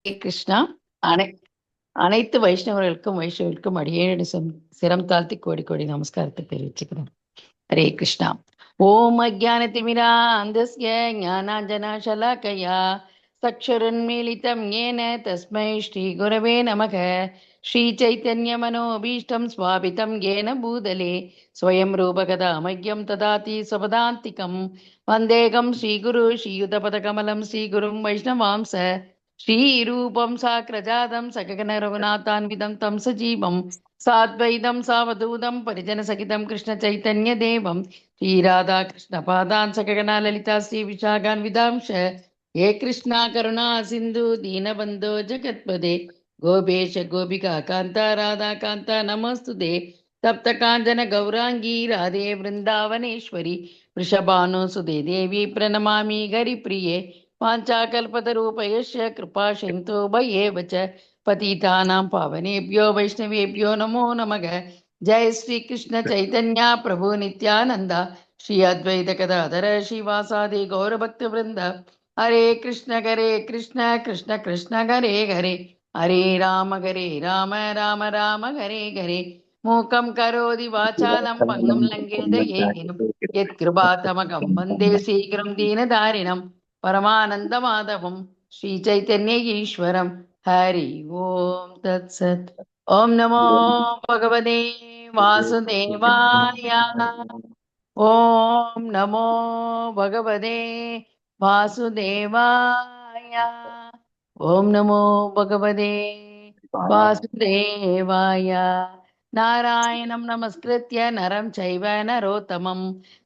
கிருஷ்ணா. அனை அனைத்து வைஷ்ணவர்களுக்கும் அடியேன் சிரம் தாழ்த்தி கோடி கோடி நமஸ்காரத்தை தெரிவிச்சுக்கிறேன். ஹரே கிருஷ்ணா. ஓம் அஜானதிமிரா அந்தஸ்ய ஞானாஞ்சனா ஷலாக்கயா சக்ஷுரன்மீலிதம் ஏன தஸ்மை ஸ்ரீ குரவே நமக. ஸ்ரீ சைத்தன்ய மனோபீஷ்டம் ஸ்வாபிதம் ஏன பூதலே ஸ்வயம் ரூபகதா மஹ்யம் ததாதி ஸ்வபதாந்திகம் வந்தேகம் ஸ்ரீகுரு ஸ்ரீயுதபதகமலம் ஸ்ரீகுரும் வைஷ்ணவாம்ச ஸ்ரீரூபம் சாக்ரஜாதம் சககன ரகுநாதான்விதம் தம் சஜீவம் சாத்வைதம் சாவதூதம் பரிஜனசகிதம் கிருஷ்ண சைத்தன்ய தேவம் ஸ்ரீராதா கிருஷ்ண பாதான் சககனா லலிதா ஸ்ரீ விஷாகான் விதாம்ச ஏ கிருஷ்ணா கருணா சிந்து தீனபந்தோ ஜகத்பதே கோபேஷ கோபிகா காந்தா ராதா காந்தா நமஸ்துதே தப்த காஞ்சன கௌராங்கி ராதே விருந்தாவனேஸ்வரி ரிஷபானு சுதே தேவி பிரணமாமி ஹரிப்ரியே वाञ्छाकल्पतरूपयस्य कृपा सिन्धो भयेव च पतितानां पावनेभ्यो वैष्णवेभ्यो नमो नमः. जय श्री कृष्ण चैतन्य प्रभु नित्यानंद श्री अद्वैत गदाधर श्रीवासादि गौरभक्तवृंद. हरे कृष्ण कृष्ण कृष्ण हरे हरे हरे राम राम राम हरे हरे. मूकं करोति वाचालं पङ्गुं लङ्घयेत् यत्कृपातमकं वन्दे शीघ्रं दीनदारिणम् परमानंद माधवम श्री चैतन्य ईश्वरम. हरि ओम तत्सत. ओम नमो भगवते वासुदेवाय. ओम नमो भगवते वासुदेवाय. ओम नमो भगवते वासुदेवाय. नारायणं नमस्कृत्य नरं चैव नरोत्तमं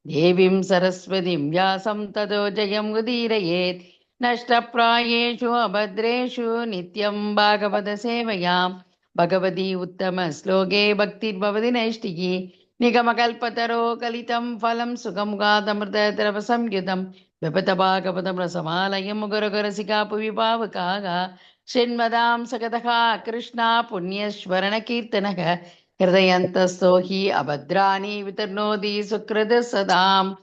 देवीं सरस्वतीं व्यासं ततो जयं उदीरयेत्. नष्टप्रायेषु अभद्रेषु नित्यं भागवतसेवयां भगवती उत्तमश्लोके भक्तिर्भवति नैष्टिकी. निगमकल्पतरो कलितं फलं सुखमुखादमृतद्रवसंयुतं पिबत भागवतं रसमालयं मुहुरगुरसिका पुवि पावकाः. शृण्वदां सगतः कृष्णा पुण्यस्मरणकीर्तनः हृदयन्तस्थो हि अभद्राणि वितर्नोति सुकृत सदाम्.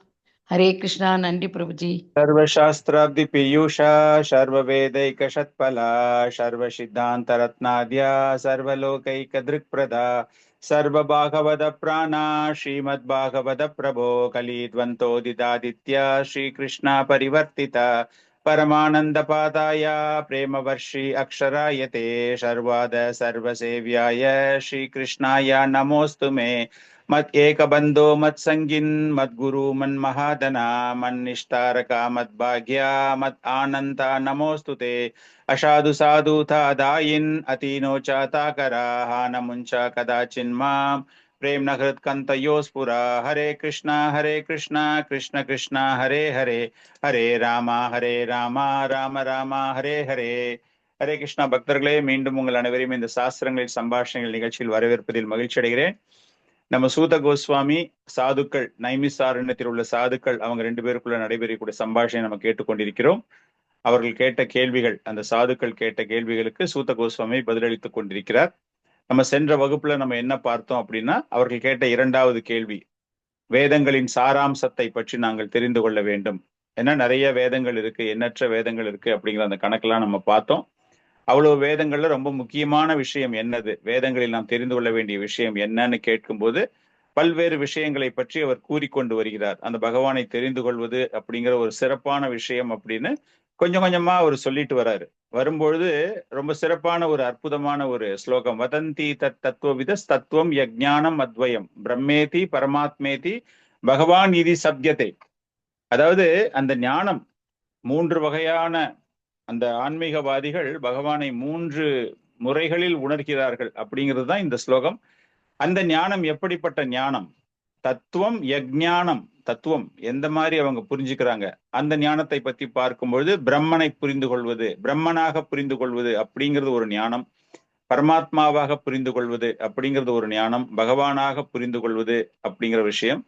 हरे कृष्णा. नंदी प्रभुजी. सर्वशास्त्राब्धि पीयूषा सर्ववेदैकषत्फला सर्वसिद्धान्तरत्नाद्या सर्वलोकैकदृक्प्रदा सर्वभागवत प्राणा श्रीमद्भागवत प्रभो कलिद्वन्तोदितादित्या श्रीकृष्णा परिवर्तिता परमानन्दपादाय प्रेमवर्षि अक्षरायते सर्वाद सर्वसेव्याय श्रीकृष्णाय नमोऽस्तु मे. मत् एकबन्धो मत्सङ्गिन् मद्गुरु मन्महादना मन्निष्ठारका मद्भाग्या मत् आनन्ता नमोऽस्तु ते. असाधु साधुता दायिन् अतीनो चाताकराः नमुञ्च कदाचिन्मां प्रेम न हृत्कन्तयो स्फुरा. हरे कृष्णा कृष्ण कृष्ण हरे हरे हरे राम राम राम हरे हरे. ஹரே கிருஷ்ணா. பக்தர்களே, மீண்டும் உங்கள் அனைவரையும் இந்த சாஸ்திரங்களில் சம்பாஷணைகள் நிகழ்ச்சியில் வரவேற்பதில் மகிழ்ச்சி அடைகிறேன். நம்ம சூத கோஸ்வாமி சாதுக்கள், நைமிசாரண்யத்தில் உள்ள சாதுக்கள், அவங்க 2 பேருக்குள்ள நடைபெறக்கூடிய சம்பாஷணை நம்ம கேட்டுக்கொண்டிருக்கிறோம். அவர்கள் கேட்ட கேள்விகள், அந்த சாதுக்கள் கேட்ட கேள்விகளுக்கு சூத கோஸ்வாமி பதிலளித்துக் கொண்டிருக்கிறார். நம்ம சென்ற வகுப்புல நம்ம என்ன பார்த்தோம் அப்படின்னா, அவர்கள் கேட்ட 2வது கேள்வி, வேதங்களின் சாராம்சத்தை பற்றி நாங்கள் தெரிந்து கொள்ள வேண்டும். ஏன்னா நிறைய வேதங்கள் இருக்கு, எண்ணற்ற வேதங்கள் இருக்கு அப்படிங்கிற அந்த கணக்கெல்லாம் நம்ம பார்த்தோம். அவ்வளவு வேதங்கள்ல ரொம்ப முக்கியமான விஷயம் என்னது, வேதங்களில் நாம் தெரிந்து கொள்ள வேண்டிய விஷயம் என்னன்னு கேட்கும்போது பல்வேறு விஷயங்களை பற்றி அவர் கூறிக்கொண்டு வருகிறார். அந்த பகவானை தெரிந்து கொள்வது அப்படிங்கிற ஒரு சிறப்பான விஷயம் அப்படின்னு கொஞ்சம் கொஞ்சமா அவர் சொல்லிட்டு வர்றாரு. வரும்பொழுது ரொம்ப சிறப்பான ஒரு அற்புதமான ஒரு ஸ்லோகம், வதந்தி தத் தத்துவவித தத்துவம் யஜ்ஞானம் அத்வயம் பிரம்மேதி பரமாத்மேதி பகவான் இதி சப்யத்தை. அதாவது அந்த ஞானம் 3 வகையான, அந்த ஆன்மீகவாதிகள் பகவானை 3 முறைகளில் உணர்கிறார்கள் அப்படிங்கிறது தான் இந்த ஸ்லோகம். அந்த ஞானம் எப்படிப்பட்ட ஞானம்? தத்துவம் யஜ்ஞானம், தத்துவம் எந்த மாதிரி அவங்க புரிஞ்சுக்கிறாங்க, அந்த ஞானத்தை பத்தி பார்க்கும்பொழுது பிரம்மனை புரிந்து கொள்வது, பிரம்மனாக புரிந்து கொள்வது அப்படிங்கிறது ஒரு ஞானம், பரமாத்மாவாக புரிந்து கொள்வது அப்படிங்கிறது ஒரு ஞானம், பகவானாக புரிந்து கொள்வது அப்படிங்கிற விஷயம்.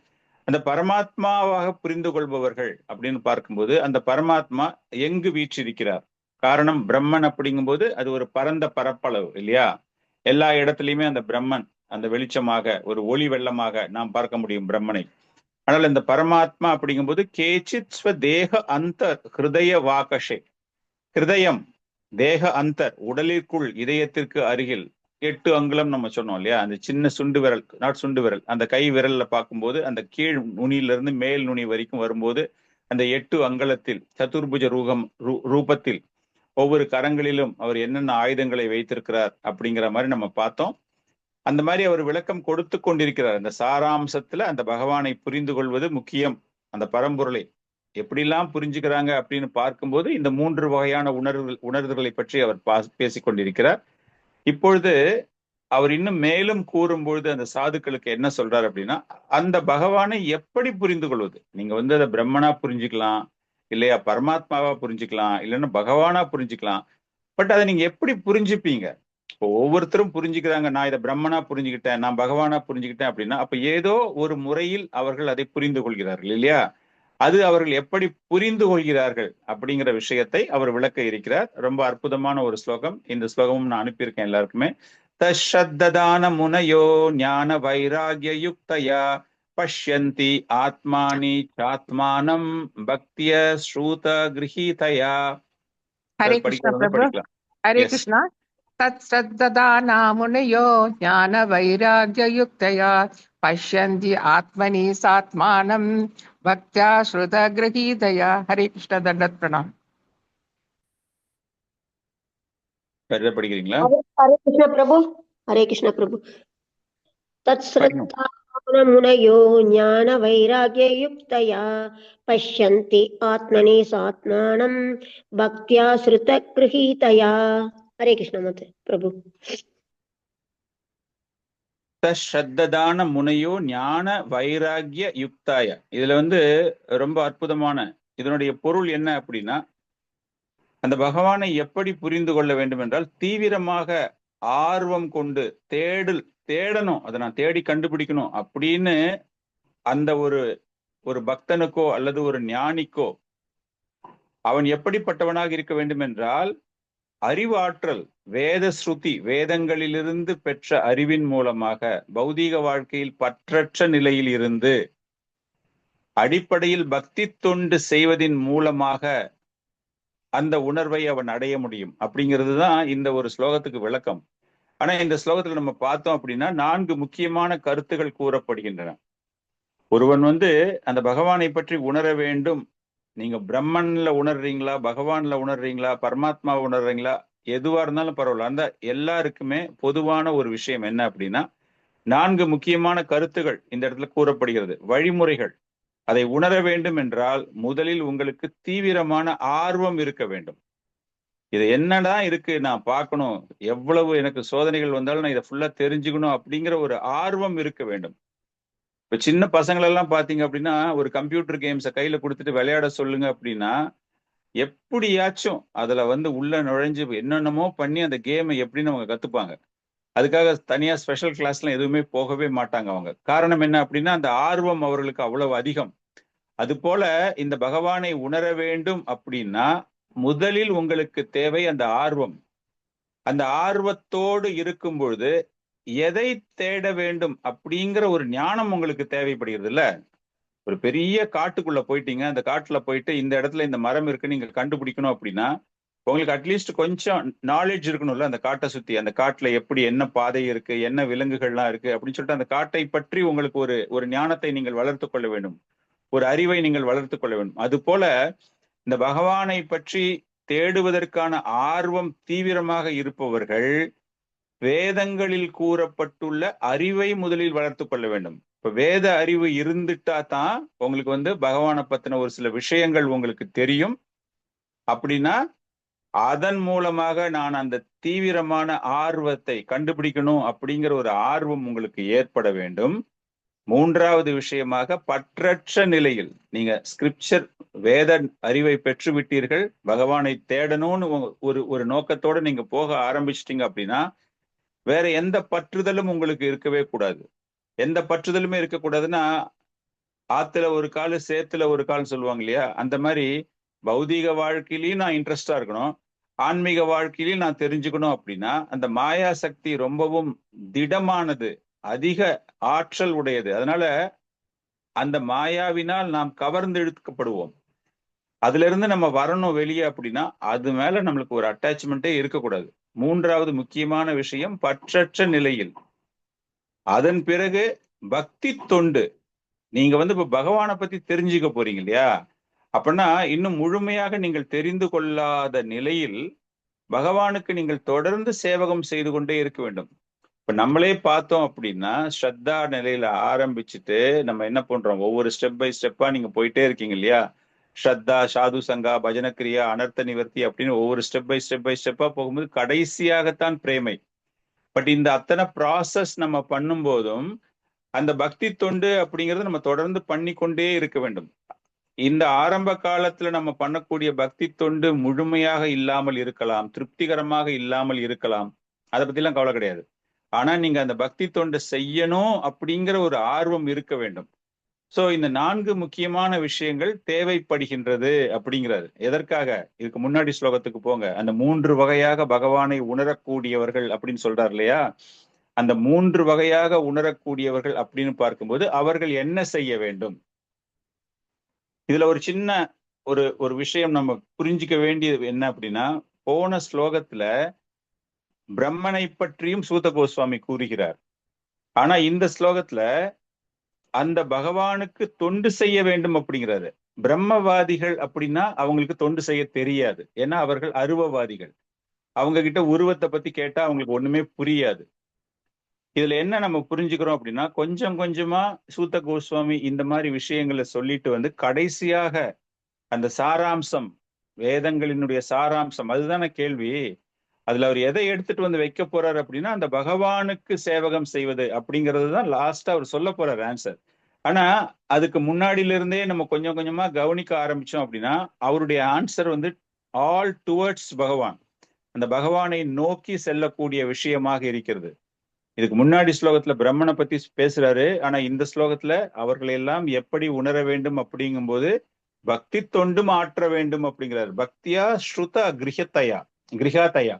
அந்த பரமாத்மாவாக புரிந்து கொள்பவர்கள் அப்படின்னு பார்க்கும்போது அந்த பரமாத்மா எங்கு வீற்றிருக்கிறார்? காரணம் பிரம்மன் அப்படிங்கும்போது அது ஒரு பரந்த பரப்பளவு இல்லையா? எல்லா இடத்துலையுமே அந்த பிரம்மன் அந்த வெளிச்சமாக, ஒரு ஒளி வெள்ளமாக நாம் பார்க்க முடியும் பிரம்மனை. ஆனால் இந்த பரமாத்மா அப்படிங்கும்போது கேச்சித் ஸ்வதேக அந்த ஹிருதய வாகஷே, ஹிருதயம் தேக அந்தர், உடலிற்குள் இதயத்திற்கு அருகில் 8 அங்குலம் நம்ம சொன்னோம் இல்லையா? அந்த சின்ன சுண்டு விரல், நாட் சுண்டு விரல், அந்த கை விரல்ல பார்க்கும்போது அந்த கீழ் நுனியிலிருந்து மேல் நுனி வரைக்கும் வரும்போது அந்த 8 அங்கலத்தில் சதுர்புஜ ரூபத்தில் ஒவ்வொரு கரங்களிலும் அவர் என்னென்ன ஆயுதங்களை வைத்திருக்கிறார் அப்படிங்கிற மாதிரி நம்ம பார்த்தோம். அந்த மாதிரி அவர் விளக்கம் கொடுத்து கொண்டிருக்கிறார். அந்த சாராம்சத்துல அந்த பகவானை புரிந்து கொள்வது முக்கியம். அந்த பரம்பொருளை எப்படிலாம் புரிஞ்சுக்கிறாங்க அப்படின்னு பார்க்கும்போது இந்த 3 வகையான உணர்வுகளை பற்றி அவர் பேசிக் கொண்டிருக்கிறார். இப்பொழுது அவர் இன்னும் மேலும் கூறும்பொழுது அந்த சாதுக்களுக்கு என்ன சொல்றாரு அப்படின்னா, அந்த பகவானை எப்படி புரிந்து கொள்வது? நீங்க அதை பிரம்மனா புரிஞ்சுக்கலாம், இல்லையா பரமாத்மாவா புரிஞ்சுக்கலாம், இல்லைன்னா பகவானா புரிஞ்சுக்கலாம். பட் அதை நீங்க எப்படி புரிஞ்சுப்பீங்க? இப்போ ஒவ்வொருத்தரும் புரிஞ்சுக்கிறாங்க, நான் இதை பிரம்மனா புரிஞ்சுக்கிட்டேன், நான் பகவானா புரிஞ்சுக்கிட்டேன் அப்படின்னா, அப்ப ஏதோ ஒரு முறையில் அவர்கள் அதை புரிந்து கொள்கிறார்கள் இல்லையா? அது அவர்கள் எப்படி புரிந்து கொள்கிறார்கள் அப்படிங்கிற விஷயத்தை அவர் விளக்க இருக்கிறார். ரொம்ப அற்புதமான ஒரு ஸ்லோகம். இந்த ஸ்லோகமும் நான் அனுப்பியிருக்கேன் எல்லாருக்குமே. தஷத்ததான முனையோ ஞான வைராகிய யுக்தயா பஷ்யந்தி ஆத்மானி சாத்மானம் பக்திய ஸ்ரூத கிரஹீதயா. ஹரே கிருஷ்ணா பிரபு. ஹரே கிருஷ்ணா. தத் ஸ்ரத்ததானா முனையோ ஞான வைராகிய யுக்தயா பஷ்யந்தி ஆத்மனி சாத்மானம் பக்தியா ஸ்ருத கிரஹீதயா. ஹரே கிருஷ்ண. தண்டத் பிரணாம். படிக்கிறீங்களா? ஹரே கிருஷ்ண பிரபு. ஹரே கிருஷ்ண பிரபு. தத் ஸ்ரத்தான முனையோ ஞான வைராகிய யுக்தயா பஷ்யந்தி ஆத்மனி சாத்மானம் பக்தியா ஸ்ருத கிரஹீதயா. ஹரே கிருஷ்ண மதே பிரபு. ஸ்ரத்ததான முனையோ ஞான வைராகிய யுக்தாய. இதுல ரொம்ப அற்புதமான இதனுடைய பொருள் என்ன அப்படின்னா, அந்த பகவானை எப்படி புரிந்து கொள்ள வேண்டும் என்றால், தீவிரமாக ஆர்வம் கொண்டு தேடணும், அதை நான் தேடி கண்டுபிடிக்கணும் அப்படின்னு அந்த ஒரு பக்தனுக்கோ அல்லது ஒரு ஞானிக்கோ அவன் எப்படிப்பட்டவனாக இருக்க வேண்டும் என்றால், அறிவாற்றல், வேத ஸ்ருதி, வேதங்களிலிருந்து பெற்ற அறிவின் மூலமாக பௌதீக வாழ்க்கையில் பற்றற்ற நிலையில் இருந்து அடிப்படையில் பக்தி தொண்டு செய்வதின் மூலமாக அந்த உணர்வை அவன் அடைய முடியும் அப்படிங்கிறது தான் இந்த ஒரு ஸ்லோகத்துக்கு விளக்கம். ஆனா இந்த ஸ்லோகத்துல நம்ம பார்த்தோம் அப்படின்னா 4 முக்கியமான கருத்துகள் கூறப்படுகின்றன. ஒருவன் அந்த பகவானை பற்றி உணர வேண்டும். நீங்க பிரம்மன்ல உணர்றீங்களா, பகவான்ல உணர்றீங்களா, பரமாத்மா உணர்றீங்களா, எதுவா இருந்தாலும் பரவாயில்ல. அந்த எல்லாருக்குமே பொதுவான ஒரு விஷயம் என்ன அப்படின்னா, 4 முக்கியமான கருத்துகள் இந்த இடத்துல கூறப்படுகிறது, வழிமுறைகள். அதை உணர வேண்டும் என்றால் முதலில் உங்களுக்கு தீவிரமான ஆர்வம் இருக்க வேண்டும். இது என்னடா இருக்கு, நான் பார்க்கணும், எவ்வளவு எனக்கு சோதனைகள் வந்தாலும் நான் இதை ஃபுல்லா தெரிஞ்சுக்கணும் அப்படிங்கிற ஒரு ஆர்வம் இருக்க வேண்டும். இப்ப சின்ன பசங்களெல்லாம் பாத்தீங்க அப்படின்னா, ஒரு கம்ப்யூட்டர் கேம்ஸை கையில கொடுத்துட்டு விளையாட சொல்லுங்க அப்படின்னா, எப்படியாச்சும் அதுல உள்ள நுழைஞ்சு என்னென்னமோ பண்ணி அந்த கேமை எப்படின்னு அவங்க கத்துப்பாங்க. அதுக்காக தனியா ஸ்பெஷல் கிளாஸ்லாம் எதுவுமே போகவே மாட்டாங்க அவங்க. காரணம் என்ன அப்படின்னா, அந்த ஆர்வம் அவர்களுக்கு அவ்வளவு அதிகம். அது போல இந்த பகவானை உணர வேண்டும் அப்படின்னா முதலில் உங்களுக்கு தேவை அந்த ஆர்வம். அந்த ஆர்வத்தோடு இருக்கும் பொழுது எதை தேட வேண்டும் அப்படிங்கிற ஒரு ஞானம் உங்களுக்கு தேவைப்படுகிறது இல்ல. ஒரு பெரிய காட்டுக்குள்ள போயிட்டீங்க, அந்த காட்டுல போயிட்டு இந்த இடத்துல இந்த மரம் இருக்கு நீங்க கண்டுபிடிக்கணும் அப்படின்னா உங்களுக்கு அட்லீஸ்ட் கொஞ்சம் நாலேஜ் இருக்கணும்ல. அந்த காட்டை சுத்தி, அந்த காட்டுல எப்படி என்ன பாதை இருக்கு, என்ன விலங்குகள்லாம் இருக்கு அப்படின்னு சொல்லிட்டு அந்த காட்டை பற்றி உங்களுக்கு ஒரு ஞானத்தை நீங்கள் வளர்த்து கொள்ள வேண்டும், ஒரு அறிவை நீங்கள் வளர்த்து கொள்ள வேண்டும். அது போல இந்த பகவானை பற்றி தேடுவதற்கான ஆர்வம் தீவிரமாக இருப்பவர்கள் வேதங்களில் கூறப்பட்டுள்ள அறிவை முதலில் வளர்த்து கொள்ள வேண்டும். இப்ப வேத அறிவு இருந்துட்டா தான் உங்களுக்கு பகவானை பத்தின ஒரு சில விஷயங்கள் உங்களுக்கு தெரியும். அப்படின்னா அதன் மூலமாக நான் அந்த தீவிரமான ஆர்வத்தை கண்டுபிடிக்கணும் அப்படிங்கிற ஒரு ஆர்வம் உங்களுக்கு ஏற்பட வேண்டும். 3வது விஷயமாக, பற்றற்ற நிலையில் நீங்க ஸ்கிரிப்சர் வேத அறிவை பெற்று விட்டீர்கள், பகவானை தேடணும்னு ஒரு நோக்கத்தோட நீங்க போக ஆரம்பிச்சிட்டீங்க அப்படின்னா வேற எந்த பற்றுதலும் உங்களுக்கு இருக்கவே கூடாது. எந்த பற்றுதலுமே இருக்கக்கூடாதுன்னா, ஆத்துல ஒரு கால் சேத்துல ஒரு கால் சொல்லுவாங்க இல்லையா, அந்த மாதிரி பௌதீக வாழ்க்கையிலையும் நான் இன்ட்ரெஸ்டா இருக்கணும், ஆன்மீக வாழ்க்கையிலையும் நான் தெரிஞ்சுக்கணும் அப்படின்னா அந்த மாயா சக்தி ரொம்பவும் திடமானது, அதிக ஆற்றல் உடையது. அதனால அந்த மாயாவினால் நாம் கவர்ந்து இழுக்கப்படுவோம். அதுல இருந்து நம்ம வரணும் வெளியே அப்படின்னா அது மேல நம்மளுக்கு ஒரு அட்டாச்மெண்ட்டே இருக்கக்கூடாது. மூன்றாவது முக்கியமான விஷயம் பற்றற்ற நிலையில். அதன் பிறகு பக்தி தொண்டு. நீங்க இப்ப பகவானை பத்தி தெரிஞ்சுக்க போறீங்க இல்லையா? அப்படின்னா இன்னும் முழுமையாக நீங்கள் தெரிந்து கொள்ளாத நிலையில் பகவானுக்கு நீங்கள் தொடர்ந்து சேவகம் செய்து கொண்டே இருக்க வேண்டும். இப்ப நம்மளே பார்த்தோம் அப்படின்னா ஸ்ரத்தா நிலையில ஆரம்பிச்சுட்டு நம்ம என்ன பண்றோம், ஒவ்வொரு ஸ்டெப் பை ஸ்டெப்பா நீங்க போயிட்டே இருக்கீங்க இல்லையா? ஸ்ரத்தா, சாது சங்கா, பஜனக்கிரியா, அனர்த்த நிவர்த்தி அப்படின்னு ஒவ்வொரு ஸ்டெப் பை ஸ்டெப்பா போகும்போது கடைசியாகத்தான் பிரேமை. பட் இந்த அத்தனை ப்ராசஸ் நம்ம பண்ணும்போதும் அந்த பக்தி தொண்டு அப்படிங்கறது நம்ம தொடர்ந்து பண்ணிக்கொண்டே இருக்க வேண்டும். இந்த ஆரம்ப காலத்துல நம்ம பண்ணக்கூடிய பக்தி தொண்டு முழுமையாக இல்லாமல் இருக்கலாம், திருப்திகரமாக இல்லாமல் இருக்கலாம். அதை பத்தி எல்லாம் கவலை கிடையாது. ஆனா நீங்க அந்த பக்தி தொண்டை செய்யணும் அப்படிங்கிற ஒரு ஆர்வம் இருக்க வேண்டும். சோ இந்த 4 முக்கியமான விஷயங்கள் தேவைப்படுகின்றது அப்படிங்கிறது. எதற்காக? இதுக்கு முன்னாடி ஸ்லோகத்துக்கு போங்க. அந்த 3 வகையாக பகவானை உணரக்கூடியவர்கள் அப்படின்னு சொல்றாரு இல்லையா? அந்த 3 வகையாக உணரக்கூடியவர்கள் அப்படின்னு பார்க்கும்போது அவர்கள் என்ன செய்ய வேண்டும்? இதுல ஒரு சின்ன ஒரு விஷயம் நம்ம புரிஞ்சுக்க வேண்டியது என்ன அப்படின்னா, போன ஸ்லோகத்துல பிரம்மனை பற்றியும் சூத கோஸ்வாமி கூறுகிறார். ஆனா இந்த ஸ்லோகத்துல அந்த பகவானுக்கு தொண்டு செய்ய வேண்டும் அப்படிங்கிறாரு. பிரம்மவாதிகள் அப்படின்னா அவங்களுக்கு தொண்டு செய்ய தெரியாது. ஏன்னா அவர்கள் அருவவாதிகள். அவங்க கிட்ட உருவத்தை பத்தி கேட்டா அவங்களுக்கு ஒண்ணுமே புரியாது. இதுல என்ன நம்ம புரிஞ்சுக்கிறோம் அப்படின்னா, கொஞ்சம் கொஞ்சமா சூத்த கோஸ்வாமி இந்த மாதிரி விஷயங்களை சொல்லிட்டு கடைசியாக அந்த சாராம்சம், வேதங்களினுடைய சாராம்சம், அதுதான கேள்வி. அதுல அவர் எதை எடுத்துட்டு வைக்க போறாரு அப்படின்னா, அந்த பகவானுக்கு சேவகம் செய்வது அப்படிங்கிறது தான் லாஸ்டா அவர் சொல்ல போறாரு ஆன்சர். ஆனா அதுக்கு முன்னாடியில இருந்தே நம்ம கொஞ்சம் கொஞ்சமா கவனிக்க ஆரம்பிச்சோம் அப்படின்னா அவருடைய ஆன்சர் ஆல் டுவர்ட்ஸ் பகவான், அந்த பகவானை நோக்கி செல்லக்கூடிய விஷயமாக இருக்கிறது. இதுக்கு முன்னாடி ஸ்லோகத்துல பிரம்மனை பத்தி பேசுறாரு. ஆனா இந்த ஸ்லோகத்துல அவர்களை எல்லாம் எப்படி உணர வேண்டும் அப்படிங்கும்போது பக்தி தொண்டும் ஆற்ற வேண்டும் அப்படிங்கிறார். பக்தியா ஸ்ருத கிரகாத்தயா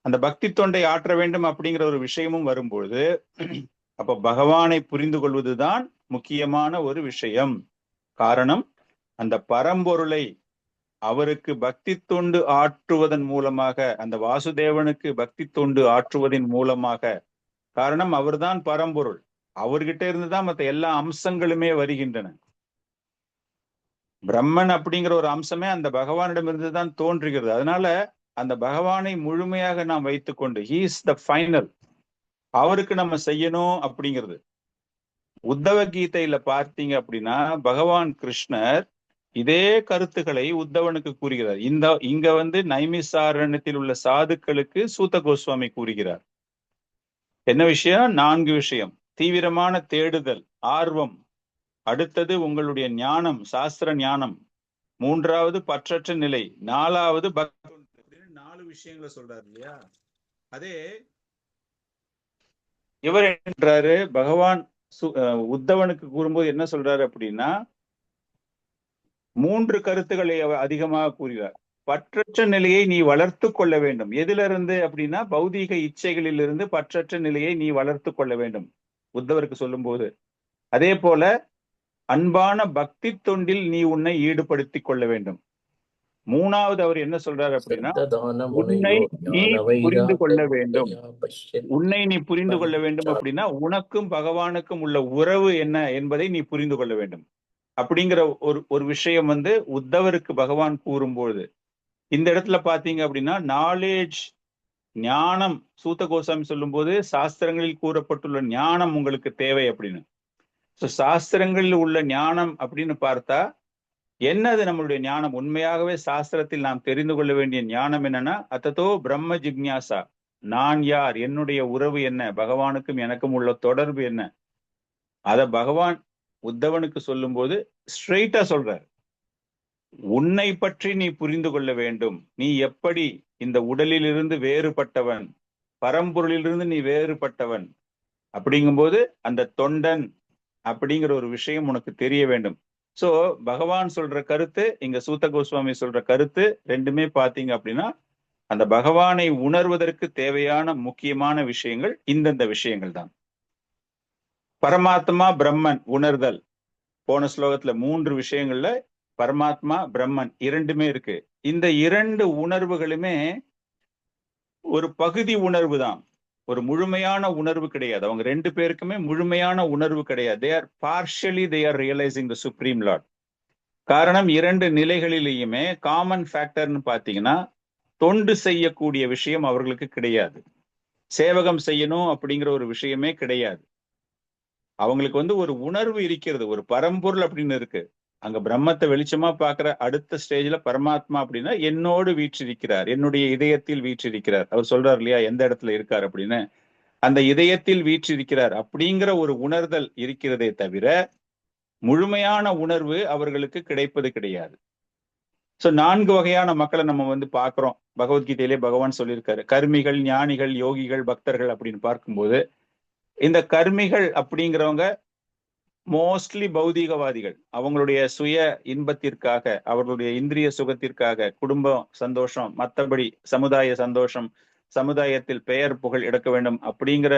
அந்த பக்தி தொண்டை ஆற்ற வேண்டும் அப்படிங்கிற ஒரு விஷயமும் வரும்பொழுது அப்ப பகவானை புரிந்து கொள்வதுதான் முக்கியமான ஒரு விஷயம். காரணம், அந்த பரம்பொருளை அவருக்கு பக்தி தொண்டு ஆற்றுவதன் மூலமாக, அந்த வாசுதேவனுக்கு பக்தி தொண்டு ஆற்றுவதன் மூலமாக, காரணம் அவர்தான் பரம்பொருள், அவர்கிட்ட இருந்துதான் மற்ற எல்லா அம்சங்களுமே வருகின்றன. பிரம்மன் அப்படிங்கிற ஒரு அம்சமே அந்த பகவானிடமிருந்து தான் தோன்றுகிறது. அதனால அந்த பகவானை முழுமையாக நாம் வைத்துக்கொண்டு ஹீ இஸ் த ஃபைனல், அவருக்கு நம்ம செய்யணும் அப்படிங்கிறது. உத்தவ கீதையில பார்த்தீங்க அப்படின்னா பகவான் கிருஷ்ணர் இதே கருத்துக்களை உத்தவனுக்கு கூறுகிறார். இங்க நைமிசாரண்யத்தில் உள்ள சாதுக்களுக்கு சூத கோஸ்வாமி கூறுகிறார். என்ன விஷயம்? 4 விஷயம். தீவிரமான தேடுதல், ஆர்வம். அடுத்தது உங்களுடைய ஞானம், சாஸ்திர ஞானம். 3வது பற்றற்ற நிலை. 4வது பக்தி. 4 விஷயங்களை சொல்றாரு இல்லையா? அதே இவர் என்றாரு பகவான் உத்தவனுக்கு கூறும்போது என்ன சொல்றாரு அப்படின்னா 3 கருத்துக்களை அதிகமாக கூறுகிறார். பற்றற்ற நிலையை நீ வளர்த்து கொள்ள வேண்டும். எதிலிருந்து அப்படின்னா பௌதீக இச்சைகளிலிருந்து பற்றற்ற நிலையை நீ வளர்த்து கொள்ள வேண்டும் உத்தவருக்கு சொல்லும் போது. அதே போல அன்பான பக்தி தொண்டில் நீ உன்னை ஈடுபடுத்திக் கொள்ள வேண்டும். 3வது அவர் என்ன சொல்றாரு அப்படின்னா உன்னை நீ புரிந்து கொள்ள வேண்டும். உன்னை நீ புரிந்து கொள்ள வேண்டும் அப்படின்னா உனக்கும் பகவானுக்கும் உள்ள உறவு என்ன என்பதை நீ புரிந்து கொள்ள வேண்டும் அப்படிங்கிற ஒரு விஷயம் உத்தவருக்கு பகவான் கூறும்போது இந்த இடத்துல பாத்தீங்க அப்படின்னா நாலேஜ், ஞானம். சூத கோஸ்வாமி சொல்லும் போது சாஸ்திரங்களில் கூறப்பட்டுள்ள ஞானம் உங்களுக்கு தேவை அப்படின்னு. சாஸ்திரங்களில் உள்ள ஞானம் அப்படின்னு பார்த்தா என்னது நம்மளுடைய ஞானம்? உண்மையாகவே சாஸ்திரத்தில் நாம் தெரிந்து கொள்ள வேண்டிய ஞானம் என்னன்னா அத்ததோ பிரம்ம ஜிக்ஞாசா. நான் யார், என்னுடைய உறவு என்ன, பகவானுக்கும் எனக்கும் உள்ள தொடர்பு என்ன, அத பகவான் உத்தவனுக்கு சொல்லும் போது ஸ்ட்ரெயிட்டா சொல்றார். உன்னை பற்றி நீ புரிந்து கொள்ள வேண்டும். நீ எப்படி இந்த உடலிலிருந்து வேறுபட்டவன், பரம்பொருளிலிருந்து நீ வேறுபட்டவன் அப்படிங்கும்போது அந்த தொண்டன் அப்படிங்கிற ஒரு விஷயம் உனக்கு தெரிய வேண்டும். சோ பகவான் சொல்ற கருத்து, இங்க சூத்த கோஸ்வாமி சொல்ற கருத்து ரெண்டுமே பாத்தீங்க அப்படின்னா அந்த பகவானை உணர்வதற்கு தேவையான முக்கியமான விஷயங்கள் இந்தந்த விஷயங்கள் தான். பரமாத்மா பிரம்மன் உணர்தல் போன ஸ்லோகத்துல 3 விஷயங்கள்ல பரமாத்மா பிரம்மன் இரண்டுமே இருக்கு. இந்த இரண்டு உணர்வுகளுமே ஒரு பகுதி உணர்வு தான், ஒரு முழுமையான உணர்வு கிடையாது. அவங்க ரெண்டு பேருக்குமே முழுமையான உணர்வு கிடையாது. They are partially they are realising the supreme lord. காரணம், இரண்டு நிலைகளிலேயுமே காமன் ஃபேக்டர்னு பாத்தீங்கன்னா தொண்டு செய்யக்கூடிய விஷயம் அவர்களுக்கு கிடையாது. சேவகம் செய்யணும் அப்படிங்கிற ஒரு விஷயமே கிடையாது. அவங்களுக்கு ஒரு உணர்வு இருக்கிறது, ஒரு பரம்பொருள் அப்படின்னு இருக்கு. அங்க பிரம்மத்தை வெளிச்சமா பாக்குற அடுத்த ஸ்டேஜ்ல பரமாத்மா அப்படின்னா என்னோடு வீற்றிருக்கிறார், என்னுடைய இதயத்தில் வீற்றிருக்கிறார். அவர் சொல்றார் இல்லையா, எந்த இடத்துல இருக்கார் அப்படின்னு. அந்த இதயத்தில் வீற்றிருக்கிறார் அப்படிங்கிற ஒரு உணர்தல் இருக்கிறதே தவிர முழுமையான உணர்வு அவர்களுக்கு கிடைப்பது கிடையாது. சோ 4 வகையான மக்களை நம்ம பாக்குறோம். பகவத்கீதையிலே பகவான் சொல்லியிருக்காரு, கர்மிகள், ஞானிகள், யோகிகள், பக்தர்கள் அப்படின்னு பார்க்கும்போது இந்த கர்மிகள் அப்படிங்கிறவங்க மோஸ்ட்லி பௌதீகவாதிகள். அவங்களுடைய சுய இன்பத்திற்காக, அவர்களுடைய இந்திரிய சுகத்திற்காக, குடும்பம் சந்தோஷம், மற்றபடி சமுதாய சந்தோஷம், சமுதாயத்தில் பெயர் புகழ் எடுக்க வேண்டும் அப்படிங்கிற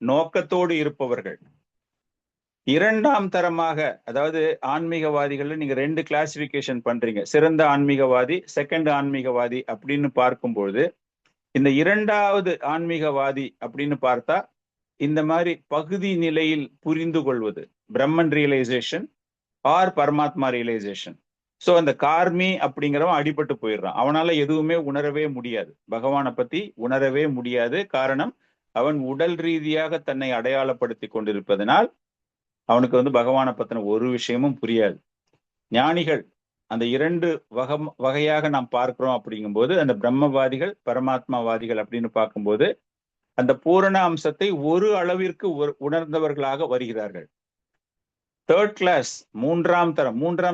நோக்கத்தோடு இருப்பவர்கள். இரண்டாம் தரமாக, அதாவது ஆன்மீகவாதிகள் நீங்க 2 கிளாசிபிகேஷன் பண்றீங்க, சிறந்த ஆன்மீகவாதி, செகண்ட் ஆன்மீகவாதி அப்படின்னு பார்க்கும்போது இந்த இரண்டாவது ஆன்மீகவாதி அப்படின்னு பார்த்தா இந்த மாதிரி பகுதி நிலையில் புரிந்து கொள்வது, பிரம்மன் ரியலைசேஷன் ஆர் பரமாத்மா ரியலைசேஷன். சோ அந்த கார்மி அப்படிங்கிறவன் அடிபட்டு போயிடுறான். அவனால எதுவுமே உணரவே முடியாது, பகவானை பத்தி உணரவே முடியாது. காரணம், அவன் உடல் ரீதியாக தன்னை அடையாளப்படுத்தி கொண்டிருப்பதனால் அவனுக்கு பகவானை பத்தின ஒரு விஷயமும் புரியாது. ஞானிகள் அந்த 2 வகையாக நாம் பார்க்கிறோம். அப்படிங்கும்போது அந்த பிரம்மவாதிகள், பரமாத்மாவாதிகள் அப்படின்னு பார்க்கும்போது அந்த பூரண அம்சத்தை ஒரு அளவிற்கு உணர்ந்தவர்களாக வருகிறார்கள். தேர்ட் கிளாஸ், மூன்றாம்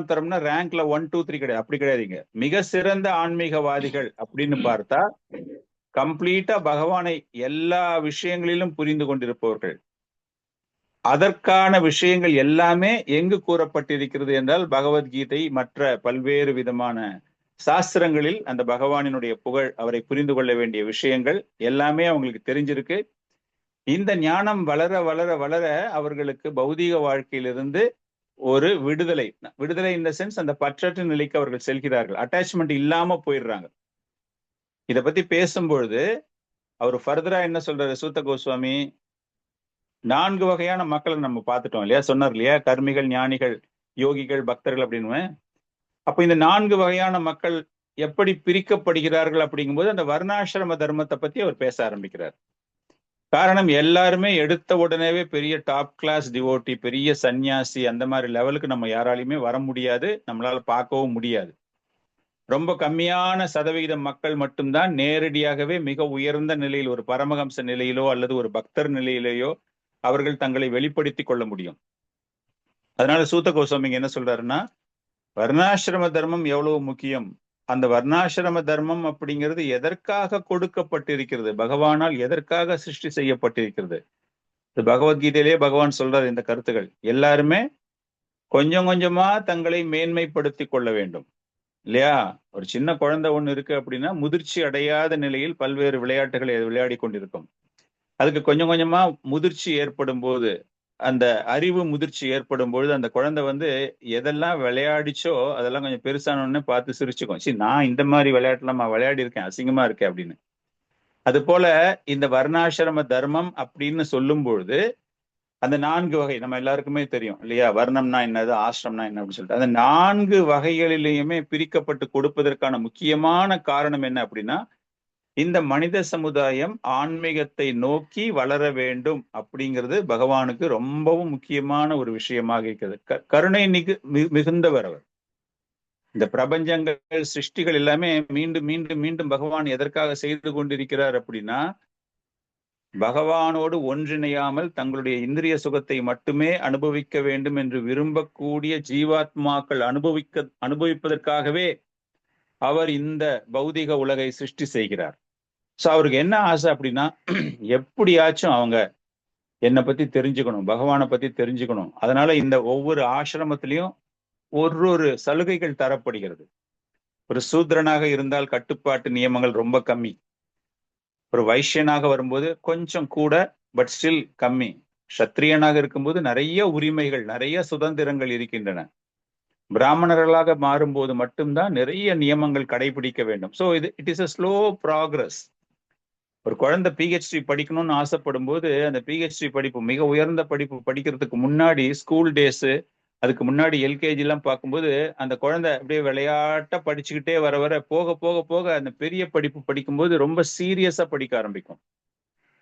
தரம்னா ரேங்க்ல 1, 2, 3 கிடையாது, அப்படி கிடையாதுங்க. மிக சிறந்த ஆன்மீகவாதிகள் அப்படின்னு பார்த்தா கம்ப்ளீட்டா பகவானை எல்லா விஷயங்களிலும் புரிந்து கொண்டிருப்பவர்கள். அதற்கான விஷயங்கள் எல்லாமே எங்கு கூறப்பட்டிருக்கிறது என்றால் பகவத்கீதை, மற்ற பல்வேறு விதமான சாஸ்திரங்களில் அந்த பகவானினுடைய புகழ், அவரை புரிந்து கொள்ள வேண்டிய விஷயங்கள் எல்லாமே அவங்களுக்கு தெரிஞ்சிருக்கு. இந்த ஞானம் வளர வளர வளர அவர்களுக்கு பௌதீக வாழ்க்கையிலிருந்து ஒரு விடுதலை இந்த சென்ஸ், அந்த பற்றற்ற நிலைக்கு அவர்கள் செல்கிறார்கள். அட்டாச்மெண்ட் இல்லாம போயிடுறாங்க. இதை பத்தி பேசும்பொழுது அவர் ஃபர்தரா என்ன சொல்றாரு சூத்த கோஸ்வாமி, 4 வகையான மக்களை நம்ம பார்த்துட்டோம் இல்லையா, சொன்னார் இல்லையா, கர்மிகள், ஞானிகள், யோகிகள், பக்தர்கள் அப்படின்னு. அப்ப இந்த 4 வகையான மக்கள் எப்படி பிரிக்கப்படுகிறார்கள் அப்படிங்கும்போது அந்த வர்ணாசிரம தர்மத்தை பத்தி அவர் பேச ஆரம்பிக்கிறார். காரணம், எல்லாருமே எடுத்த உடனேவே பெரிய டாப் கிளாஸ் டிவோட்டி, பெரிய சன்னியாசி, அந்த மாதிரி லெவலுக்கு நம்ம யாராலையுமே வர முடியாது, நம்மளால பார்க்கவும் முடியாது. ரொம்ப கம்மியான சதவிகித மக்கள் மட்டும்தான் நேரடியாகவே மிக உயர்ந்த நிலையில், ஒரு பரமஹம்ச நிலையிலோ அல்லது ஒரு பக்தர் நிலையிலேயோ அவர்கள் தங்களை வெளிப்படுத்தி கொள்ள முடியும். அதனால சூத்த கோஸ்வாமி என்ன சொல்றாருன்னா, வர்ணாசிரம தர்மம் எவ்வளவு முக்கியம், அந்த வர்ணாசிரம தர்மம் அப்படிங்கிறது எதற்காக கொடுக்கப்பட்டிருக்கிறது, பகவானால் எதற்காக சிருஷ்டி செய்யப்பட்டிருக்கிறது. பகவத்கீதையிலே பகவான் சொல்றார் இந்த கருத்துகள். எல்லாருமே கொஞ்சம் கொஞ்சமா தங்களை மேன்மைப்படுத்தி கொள்ள வேண்டும் இல்லையா. ஒரு சின்ன குழந்தை ஒண்ணு இருக்கு அப்படின்னா முதிர்ச்சி அடையாத நிலையில் பல்வேறு விளையாட்டுகளை விளையாடி கொண்டிருக்கும். அதுக்கு கொஞ்சம் கொஞ்சமா முதிர்ச்சி ஏற்படும் போது, அந்த அறிவு முதிர்ச்சி ஏற்படும் பொழுது அந்த குழந்தை எதெல்லாம் விளையாடிச்சோ அதெல்லாம் கொஞ்சம் பெருசானோன்னு பார்த்து சிரிச்சுக்கும். சரி, நான் இந்த மாதிரி விளையாட்டுலாம் விளையாடி இருக்கேன், அசிங்கமா இருக்கேன் அப்படின்னு. அது போல இந்த வர்ணாசிரம தர்மம் அப்படின்னு சொல்லும் பொழுது அந்த 4 வகை நம்ம எல்லாருக்குமே தெரியும் இல்லையா, வர்ணம்னா என்னது, ஆசிரம்னா என்ன அப்படின்னு சொல்லிட்டு அந்த 4 வகைகளிலேயுமே பிரிக்கப்பட்டு கொடுப்பதற்கான முக்கியமான காரணம் என்ன அப்படின்னா, இந்த மனித சமுதாயம் ஆன்மீகத்தை நோக்கி வளர வேண்டும் அப்படிங்கிறது பகவானுக்கு ரொம்பவும் முக்கியமான ஒரு விஷயமாக இருக்கிறது. கருணை மிகுந்தவர் அவர். இந்த பிரபஞ்சங்கள், சிருஷ்டிகள் எல்லாமே மீண்டும் மீண்டும் மீண்டும் பகவான் எதற்காக செய்து கொண்டிருக்கிறார் அப்படின்னா, பகவானோடு ஒன்றிணையாமல் தங்களுடைய இந்திரிய சுகத்தை மட்டுமே அனுபவிக்க வேண்டும் என்று விரும்பக்கூடிய ஜீவாத்மாக்கள் அனுபவிப்பதற்காகவே அவர் இந்த பௌதிக உலகை சிருஷ்டி செய்கிறார். சோ அவருக்கு என்ன ஆசை அப்படின்னா, எப்படியாச்சும் அவங்க என்னை பத்தி தெரிஞ்சுக்கணும், பகவானை பத்தி தெரிஞ்சுக்கணும். அதனால இந்த ஒவ்வொரு ஆசிரமத்திலையும் ஒரு சலுகைகள் தரப்படுகிறது. ஒரு சூத்ரனாக இருந்தால் கட்டுப்பாட்டு நியமங்கள் ரொம்ப கம்மி, ஒரு வைஷ்யனாக வரும்போது கொஞ்சம் கூட, பட் ஸ்டில் கம்மி. சத்திரியனாக இருக்கும்போது நிறைய உரிமைகள், நிறைய சுதந்திரங்கள் இருக்கின்றன. பிராமணர்களாக மாறும்போது மட்டும்தான் நிறைய நியமங்கள் கடைபிடிக்க வேண்டும். So it is a slow progress. ஒரு குழந்தை பிஹெச்டி படிக்கணும்னு ஆசைப்படும் போது அந்த பிஹெச்டி படிப்பு, மிக உயர்ந்த படிப்பு படிக்கிறதுக்கு முன்னாடி ஸ்கூல் டேஸு, அதுக்கு முன்னாடி எல்கேஜி எல்லாம் பார்க்கும்போது அந்த குழந்தை அப்படியே விளையாட்டா படிச்சுக்கிட்டே வர வர போக போக போக அந்த பெரிய படிப்பு படிக்கும்போது ரொம்ப சீரியஸா படிக்க ஆரம்பிக்கும்.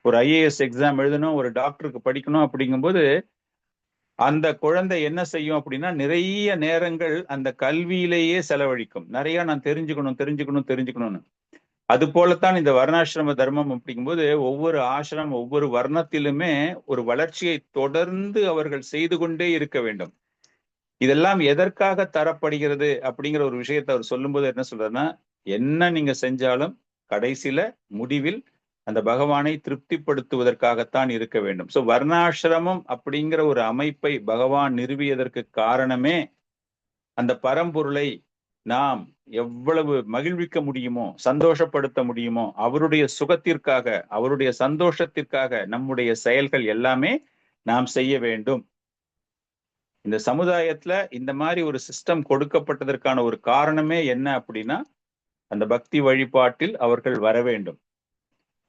ஒரு ஐஏஎஸ் எக்ஸாம் எழுதணும், ஒரு டாக்டருக்கு படிக்கணும் அப்படிங்கும்போது அந்த குழந்தை என்ன செய்யும் அப்படின்னா நிறைய நேரங்கள் அந்த கல்வியிலேயே செலவழிக்கும். நிறைய நான் தெரிஞ்சுக்கணும்னு. அது போலத்தான் இந்த வர்ணாசிரம தர்மம் அப்படிங்கும்போது ஒவ்வொரு ஆசிரமம், ஒவ்வொரு வர்ணத்திலுமே ஒரு வளர்ச்சியை தொடர்ந்து அவர்கள் செய்து கொண்டே இருக்க வேண்டும். இதெல்லாம் எதற்காக தரப்படுகிறது அப்படிங்கிற ஒரு விஷயத்தை அவர் சொல்லும்போது என்ன சொல்றாருன்னா, என்ன நீங்க செஞ்சாலும் கடைசியில முடிவில் அந்த பகவானை திருப்திப்படுத்துவதற்காகத்தான் இருக்க வேண்டும். ஸோ வர்ணாசிரமம் அப்படிங்கிற ஒரு அமைப்பை பகவான் நிறுவியதற்கு காரணமே அந்த பரம்பொருளை நாம் எவ்வளவு மகிழ்விக்க முடியுமோ, சந்தோஷப்படுத்த முடியுமோ, அவருடைய சுகத்திற்காக, அவருடைய சந்தோஷத்திற்காக நம்முடைய செயல்கள் எல்லாமே நாம் செய்ய வேண்டும். இந்த சமுதாயத்துல இந்த மாதிரி ஒரு சிஸ்டம் கொடுக்கப்பட்டதற்கான ஒரு காரணமே என்ன அப்படின்னா, அந்த பக்தி வழிபாட்டில் அவர்கள் வர வேண்டும்.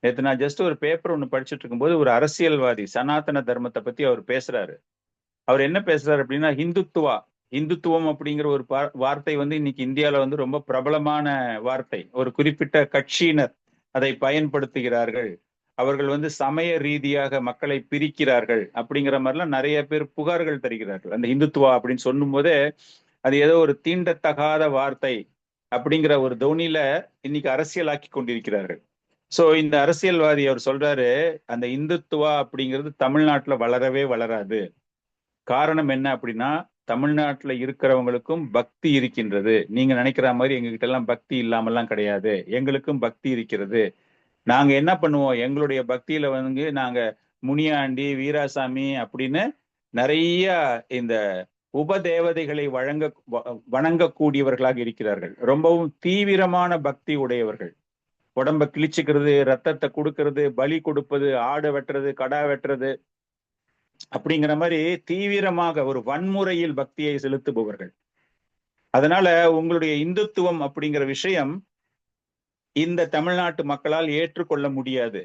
நேற்று நான் ஜஸ்ட் ஒரு பேப்பர் ஒன்று படிச்சுட்டு இருக்கும்போது ஒரு அரசியல்வாதி சனாதன தர்மத்தை பத்தி அவர் பேசுறாரு. அவர் என்ன பேசுறாரு அப்படின்னா, இந்துத்துவம் அப்படிங்கிற ஒரு வார்த்தை இன்னைக்கு இந்தியாவில் ரொம்ப பிரபலமான வார்த்தை. ஒரு குறிப்பிட்ட கட்சியினர் அதை பயன்படுத்துகிறார்கள். அவர்கள் சமய ரீதியாக மக்களை பிரிக்கிறார்கள் அப்படிங்கிற மாதிரிலாம் நிறைய பேர் புகார்கள் தருகிறார்கள். அந்த இந்துத்துவா அப்படின்னு சொல்லும் போதே அது ஏதோ ஒரு தீண்டத்தகாத வார்த்தை அப்படிங்கிற ஒரு தோனியில இன்னைக்கு அரசியலாக்கி கொண்டிருக்கிறார்கள். சோ இந்த அரசியல்வாதி அவர் சொல்றாரு, அந்த இந்துத்துவா அப்படிங்கிறது தமிழ்நாட்டுல வளரவே வளராது. காரணம் என்ன அப்படின்னா, தமிழ்நாட்டுல இருக்கிறவங்களுக்கும் பக்தி இருக்கின்றது. நீங்க நினைக்கிற மாதிரி எங்ககிட்ட எல்லாம் பக்தி இல்லாமல்லாம் கிடையாது. எங்களுக்கும் பக்தி இருக்கிறது. நாங்க என்ன பண்ணுவோம், எங்களுடைய பக்தியில நாங்க முனியாண்டி, வீராசாமி அப்படின்னு நிறைய இந்த உபதேவதைகளை வணங்கக்கூடியவர்களாக இருக்கிறார்கள். ரொம்பவும் தீவிரமான பக்தி உடையவர்கள். உடம்ப கிழிச்சுக்கிறது, ரத்தத்தை கொடுக்கறது, பலி கொடுப்பது, ஆடு வெட்டுறது, கடா வெட்டுறது அப்படிங்கிற மாதிரி தீவிரமாக ஒரு வன்முறையில் பக்தியை செலுத்துபவர்கள். அதனால உங்களுடைய இந்துத்துவம் அப்படிங்கிற விஷயம் இந்த தமிழ்நாட்டு மக்களால் ஏற்றுக்கொள்ள முடியாது.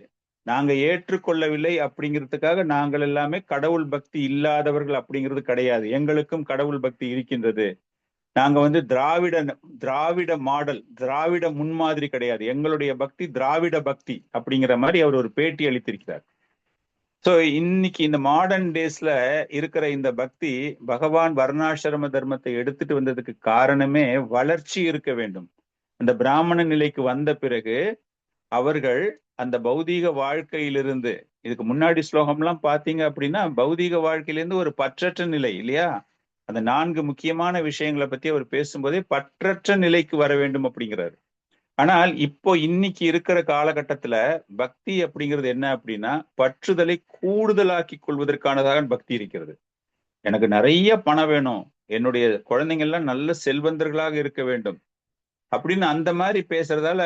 நாங்க ஏற்றுக்கொள்ளவில்லை அப்படிங்கிறதுக்காக நாங்கள் எல்லாமே கடவுள் பக்தி இல்லாதவர்கள் அப்படிங்கிறது கிடையாது. எங்களுக்கும் கடவுள் பக்தி இருக்கின்றது. நாங்க திராவிட மாடல், திராவிட முன்மாதிரி கிடையாது. எங்களுடைய பக்தி திராவிட பக்தி அப்படிங்கிற மாதிரி அவர் ஒரு பேட்டி அளித்திருக்கிறார். சோ இன்னைக்கு இந்த மாடர்ன் டேஸ்ல இருக்கிற இந்த பக்தி, பகவான் வர்ணாசிரம தர்மத்தை எடுத்துட்டு வந்ததுக்கு காரணமே வளர்ச்சி இருக்க வேண்டும். அந்த பிராமண நிலைக்கு வந்த பிறகு அவர்கள் அந்த பௌதீக வாழ்க்கையிலிருந்து, இதுக்கு முன்னாடி ஸ்லோகம்லாம் பாத்தீங்க அப்படின்னா பௌதீக வாழ்க்கையிலிருந்து ஒரு பற்றற்ற நிலை இல்லையா, அந்த 4 முக்கியமான விஷயங்களை பத்தி அவர் பேசும்போதே பற்றற்ற நிலைக்கு வர வேண்டும் அப்படிங்கிறாரு. ஆனால் இப்போ இன்னைக்கு இருக்கிற காலகட்டத்துல பக்தி அப்படிங்கிறது என்ன அப்படின்னா, பற்றுதலை கூடுதலாக்கி கொள்வதற்கானதாக பக்தி இருக்கிறது. எனக்கு நிறைய பணம் வேணும், என்னுடைய குழந்தைங்க எல்லாம் நல்ல செல்வந்தர்களாக இருக்க வேண்டும் அப்படின்னு அந்த மாதிரி பேசுறதால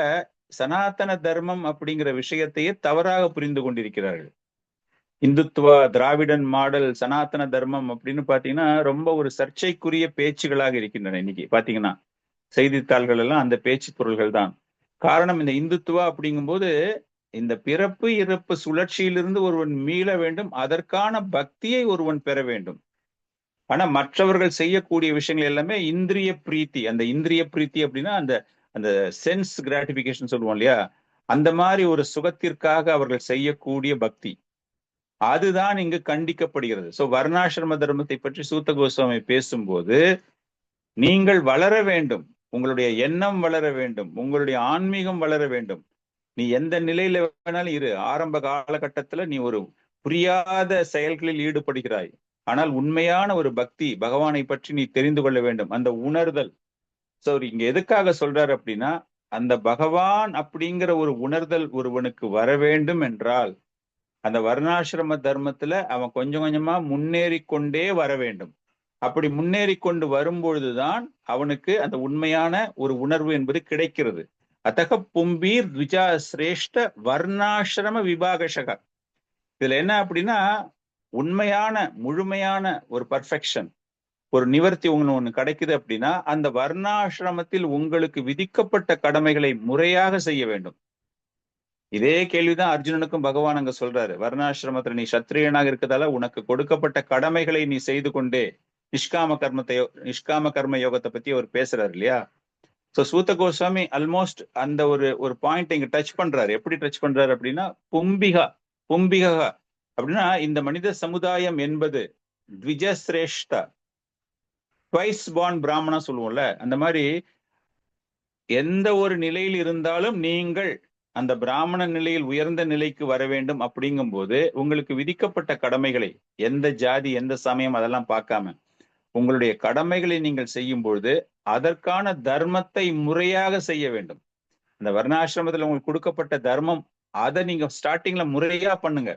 சனாதன தர்மம் அப்படிங்கிற விஷயத்தையே தவறாக புரிந்து கொண்டிருக்கிறார்கள். இந்துத்துவா, திராவிடன் மாடல், சனாதன தர்மம் அப்படின்னு பாத்தீங்கன்னா ரொம்ப ஒரு சர்ச்சைக்குரிய பேச்சுகளாக இருக்கின்றன. இன்னைக்கு பாத்தீங்கன்னா செய்தித்தாள்கள் எல்லாம் அந்த பேச்சு பொருள்கள் தான். காரணம், இந்த இந்துத்துவா அப்படிங்கும்போது இந்த பிறப்பு இறப்பு சுழற்சியிலிருந்து ஒருவன் மீள வேண்டும், அதற்கான பக்தியை ஒருவன் பெற வேண்டும். ஆனா மற்றவர்கள் செய்யக்கூடிய விஷயங்கள் எல்லாமே இந்திரிய பிரீத்தி. அந்த இந்திரிய பிரீத்தி அப்படின்னா அந்த அந்த சென்ஸ் கிராட்டிபிகேஷன் சொல்லுவோம் இல்லையா, அந்த மாதிரி ஒரு சுகத்திற்காக அவர்கள் செய்யக்கூடிய பக்தி, அதுதான் இங்கு கண்டிக்கப்படுகிறது. சோ வர்ணாசிரம தர்மத்தை பற்றி சூத்த கோஸ்வாமி பேசும்போது, நீங்கள் வளர வேண்டும், உங்களுடைய எண்ணம் வளர வேண்டும், உங்களுடைய ஆன்மீகம் வளர வேண்டும். நீ எந்த நிலையில வேணாலும் இரு. ஆரம்ப காலகட்டத்துல நீ ஒரு புரியாத செயல்களில் ஈடுபடுகிறாய். ஆனால் உண்மையான ஒரு பக்தி, பகவானை பற்றி நீ தெரிந்து கொள்ள வேண்டும், அந்த உணர்தல். சோ இங்க எதுக்காக சொல்றாரு அப்படின்னா, அந்த பகவான் அப்படிங்கிற ஒரு உணர்தல் ஒருவனுக்கு வர வேண்டும் என்றால் அந்த வர்ணாசிரம தர்மத்துல அவன் கொஞ்சம் கொஞ்சமா முன்னேறி கொண்டே வர வேண்டும். அப்படி முன்னேறி கொண்டு வரும்பொழுதுதான் அவனுக்கு அந்த உண்மையான ஒரு உணர்வு என்பது கிடைக்கிறது. அத்தக பும்பீர் த்விஜா சிரேஷ்ட வர்ணாசிரம விபாகஷக. இதுல என்ன அப்படின்னா, உண்மையான முழுமையான ஒரு பர்ஃபெக்ஷன், ஒரு நிவர்த்தி ஒண்ணு கிடைக்குது அப்படின்னா அந்த வர்ணாசிரமத்தில் உங்களுக்கு விதிக்கப்பட்ட கடமைகளை முறையாக செய்ய வேண்டும். இதே கேள்விதான் அர்ஜுனனுக்கும் பகவான் அங்க சொல்றாரு. வர்ணாசிரமத்துல நீ சத்திரியனாக இருக்கிறதால உனக்கு கொடுக்கப்பட்ட கடமைகளை நீ செய்து கொண்டே நிஷ்காம கர்ம யோகத்தை பத்தி அவர் பேசுறாரு இல்லையா? சோ சூத்த கோஸ்வாமி ஆல்மோஸ்ட் அந்த ஒரு பாயிண்ட் இங்க டச் பண்றாரு. எப்படி டச் பண்றாரு அப்படின்னா பும்பிகா அப்படின்னா இந்த மனித சமுதாயம் என்பது த்விஜஸ்ரேஷ்டா, ட்வைஸ் பார்ன் பிராமணா சொல்லுவோம்ல, அந்த மாதிரி எந்த ஒரு நிலையில் இருந்தாலும் நீங்கள் அந்த பிராமண நிலையில் உயர்ந்த நிலைக்கு வர வேண்டும். அப்படிங்கும் போது உங்களுக்கு விதிக்கப்பட்ட கடமைகளை எந்த ஜாதி எந்த சமயம் அதெல்லாம் பார்க்காம உங்களுடைய கடமைகளை நீங்கள் செய்யும் பொழுது அதற்கான தர்மத்தை முறையாக செய்ய வேண்டும். அந்த வர்ணாசிரமத்துல உங்களுக்கு கொடுக்கப்பட்ட தர்மம் அதை நீங்க ஸ்டார்டிங்ல முறையா பண்ணுங்க.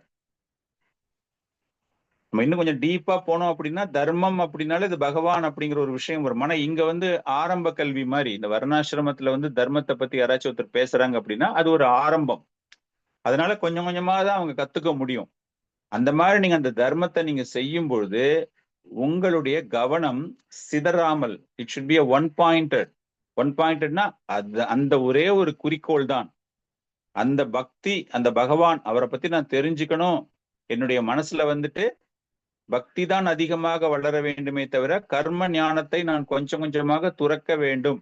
நம்ம இன்னும் கொஞ்சம் டீப்பா போனோம் அப்படின்னா தர்மம் அப்படின்னாலே இது பகவான் அப்படிங்கிற ஒரு விஷயம் வரும். ஆனா இங்க ஆரம்ப கல்வி மாதிரி இந்த வர்ணாசிரமத்துல தர்மத்தை பத்தி யாராச்சும் ஒருத்தர் பேசுறாங்க அப்படின்னா அது ஒரு ஆரம்பம். அதனால கொஞ்சம் கொஞ்சமா தான் அவங்க கத்துக்க முடியும். அந்த மாதிரி நீங்க அந்த தர்மத்தை நீங்க செய்யும் பொழுது உங்களுடைய கவனம் சிதறாமல், இட் ஷுட் பி ஒன் பாயிண்டட்னா அந்த ஒரே ஒரு குறிக்கோள் தான். அந்த பக்தி, அந்த பகவான் அவரை பத்தி நான் தெரிஞ்சுக்கணும், என்னுடைய மனசுல பக்தி தான் அதிகமாக வளர வேண்டுமே தவிர கர்ம ஞானத்தை நான் கொஞ்சம் கொஞ்சமாக துறக்க வேண்டும்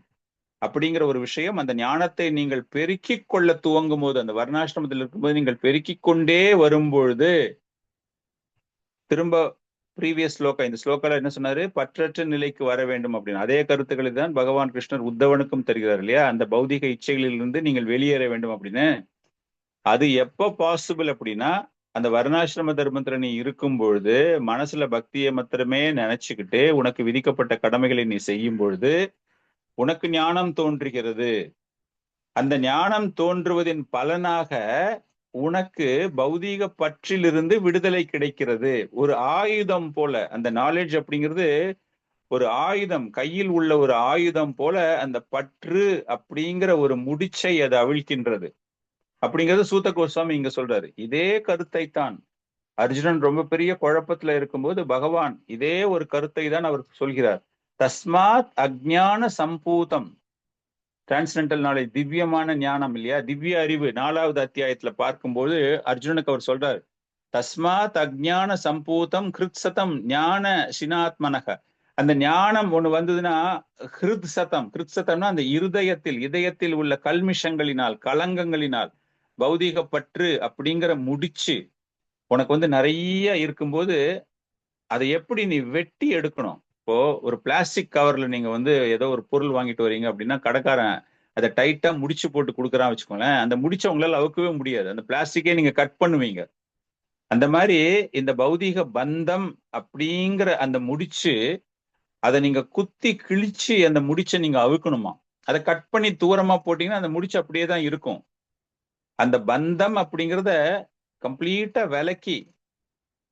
அப்படிங்கிற ஒரு விஷயம். அந்த ஞானத்தை நீங்கள் பெருக்கிக் கொள்ள துவங்கும் போது, அந்த வர்ணாசிரமத்தில் இருக்கும்போது நீங்கள் பெருக்கிக் கொண்டே வரும்பொழுது, திரும்ப ப்ரீவியஸ் ஸ்லோகா, இந்த ஸ்லோகால என்ன சொன்னாரு, பற்றற்ற நிலைக்கு வர வேண்டும் அப்படின்னு. அதே கருத்துக்களை தான் பகவான் கிருஷ்ணர் உத்தவனுக்கும் தருகிறார் இல்லையா? அந்த பௌதிக இச்சைகளிலிருந்து நீங்கள் வெளியேற வேண்டும் அப்படின்னு. அது எப்போ பாசிபிள் அப்படின்னா அந்த வர்ணாசிரம தர்மத்துல நீ இருக்கும் பொழுது மனசுல பக்தியை மாத்திரமே நினைச்சுக்கிட்டு உனக்கு விதிக்கப்பட்ட கடமைகளை நீ செய்யும் பொழுது உனக்கு ஞானம் தோன்றுகிறது. அந்த ஞானம் தோன்றுவதின் பலனாக உனக்கு பௌதீக பற்றிலிருந்து விடுதலை கிடைக்கிறது. ஒரு ஆயுதம் போல அந்த நாலேஜ் அப்படிங்கிறது ஒரு ஆயுதம், கையில் உள்ள ஒரு ஆயுதம் போல அந்த பற்று அப்படிங்கிற ஒரு முடிச்சை அது அவிழ்க்கின்றது அப்படிங்கிறது சூத்த கோஸ்வாமி இங்க சொல்றாரு. இதே கருத்தை தான் அர்ஜுனன் ரொம்ப பெரிய குழப்பத்துல இருக்கும்போது பகவான் இதே ஒரு கருத்தை தான் அவர் சொல்கிறார். தஸ்மாத் அஜ்ஞான சம்பூதம், டிரான்ஸ்டென்டல் நாலேஜ், திவ்யமான ஞானம் இல்லையா, திவ்ய அறிவு 4வது அத்தியாயத்துல பார்க்கும்போது அர்ஜுனனுக்கு அவர் சொல்றாரு, தஸ்மாத் அஜ்ஞான சம்பூதம் கிருத்சதம் ஞான சினாத்மனக. அந்த ஞானம் ஒண்ணு வந்ததுன்னா கிருத்சதம்னா அந்த இதயத்தில் உள்ள கல்மிஷங்களினால், கலங்கங்களினால், பௌதிக பற்று அப்படிங்கிற முடிச்சு உனக்கு நிறைய இருக்கும்போது அதை எப்படி நீ வெட்டி எடுக்கணும். இப்போ ஒரு பிளாஸ்டிக் கவர்ல நீங்க ஏதோ ஒரு பொருள் வாங்கிட்டு வரீங்க அப்படின்னா கடைக்காரன் அதை டைட்டா முடிச்சு போட்டு கொடுக்குறான்னு வச்சுக்கோங்களேன். அந்த முடிச்ச உங்களால அவுக்கவே முடியாது, அந்த பிளாஸ்டிக்கே நீங்க கட் பண்ணுவீங்க. அந்த மாதிரி இந்த பௌதீக பந்தம் அப்படிங்கிற அந்த முடிச்சு அதை நீங்க குத்தி கிழிச்சு அந்த முடிச்சை நீங்க அவுக்கணுமா. அதை கட் பண்ணி தூரமா போட்டீங்கன்னா அந்த முடிச்சு அப்படியே தான் இருக்கும். அந்த பந்தம் அப்படிங்கிறத கம்ப்ளீட்டா விலக்கி,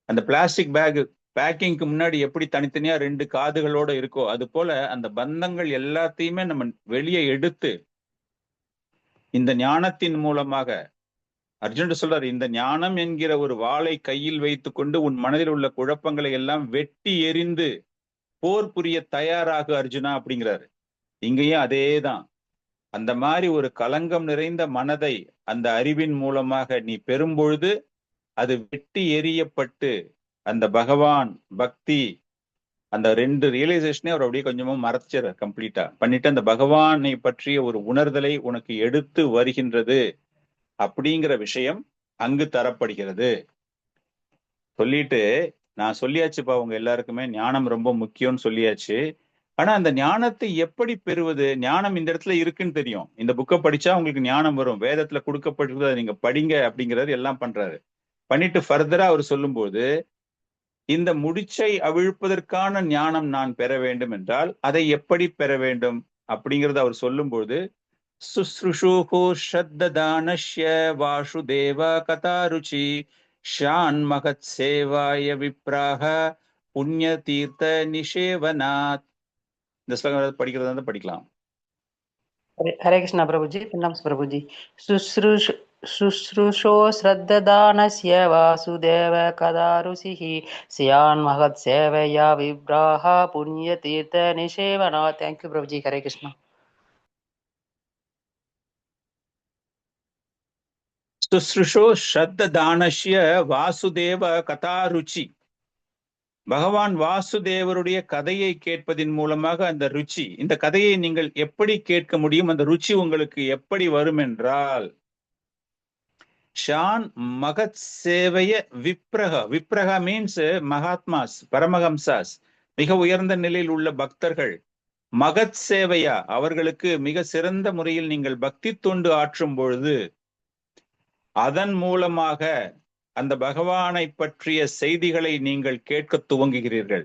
அந்த பிளாஸ்டிக் பேக் பேக்கிங்க்கு முன்னாடி எப்படி தனித்தனியா 2 காதுகளோட இருக்கோ அது போல அந்த பந்தங்கள் எல்லாத்தையுமே நம்ம வெளியே எடுத்து இந்த ஞானத்தின் மூலமாக, அர்ஜுனன் சொல்றாரு, இந்த ஞானம் என்கிற ஒரு வாளை கையில் வைத்துக் கொண்டு உன் மனதில் உள்ள குழப்பங்களை எல்லாம் வெட்டி எறிந்து போர் புரிய தயாராக அர்ஜுனா அப்படிங்கிறாரு. இங்கேயும் அதேதான். அந்த மாதிரி ஒரு களங்கம் நிறைந்த மனதை அந்த அறிவின் மூலமாக நீ பெறும்பொழுது அது வெட்டி எறியப்பட்டு அந்த பகவான் பக்தி அந்த 2 ரியலைசேஷனே அவர் அப்படியே கொஞ்சமா மறைச்சிட கம்ப்ளீட்டா பண்ணிட்டு அந்த பகவானை பற்றிய ஒரு உணர்தலை உனக்கு எடுத்து வருகின்றது அப்படிங்கிற விஷயம் அங்கு தரப்படுகிறது. சொல்லிட்டு நான் சொல்லியாச்சுப்பா, உங்க எல்லாருக்குமே ஞானம் ரொம்ப முக்கியம்னு சொல்லியாச்சு. ஆனா அந்த ஞானத்தை எப்படி பெறுவது? ஞானம் இந்த இடத்துல இருக்குன்னு தெரியும், இந்த புக்கை படிச்சா உங்களுக்கு ஞானம் வரும், வேதத்துல கொடுக்கப்பட்டிருக்கிறது அதை நீங்க படிங்க அப்படிங்கிறது எல்லாம் பண்றாரு. பண்ணிட்டு ஃபர்தரா அவர் சொல்லும்போது இந்த முடிச்சை அவிழ்ப்பதற்கான ஞானம் நான் பெற வேண்டும் என்றால் அதை எப்படி பெற வேண்டும் அப்படிங்கறத அவர் சொல்லும்போது, சுஸ்ருஷூஹு ஸ்ரத்ததானஸ்ய வாசுதேவ கதாருச்சி ஷான் மகத் சேவாய விப்ராஹ புண்ணிய தீர்த்த நிஷேவனாத். இந்த ஸ்லோகம் படிக்கிறதா படிக்கலாம். हरे कृष्णा प्रभु जी, प्रणाम प्रभु जी। शुश्रूषो श्रद्धदानस्य वासुदेव कदा रुचिः स्यान्महत्सेवया विभ्राः पुण्यतीर्थनिषेवना. Thank you, Prabhuji. Hare Krishna. சுஸ்ருஷோ ஸ்ரத்த தானஷ்ய வாசுதேவ கதாருச்சி. பகவான் வாசுதேவருடைய கதையை கேட்பதின் மூலமாக அந்த ருச்சி, இந்த கதையை நீங்கள் எப்படி கேட்க முடியும், அந்த ருச்சி உங்களுக்கு எப்படி வரும் என்றால், ஷான் மகத் சேவைய விப்ரக. விப்ரக மீன்ஸ் மகாத்மாஸ், பரமஹம்சாஸ், மிக உயர்ந்த நிலையில் உள்ள பக்தர்கள். மகத் சேவையா, அவர்களுக்கு மிக சிறந்த முறையில் நீங்கள் பக்தி தொண்டு ஆற்றும் பொழுது அதன் மூலமாக அந்த பகவானை பற்றிய செய்திகளை நீங்கள் கேட்க துவங்குகிறீர்கள்.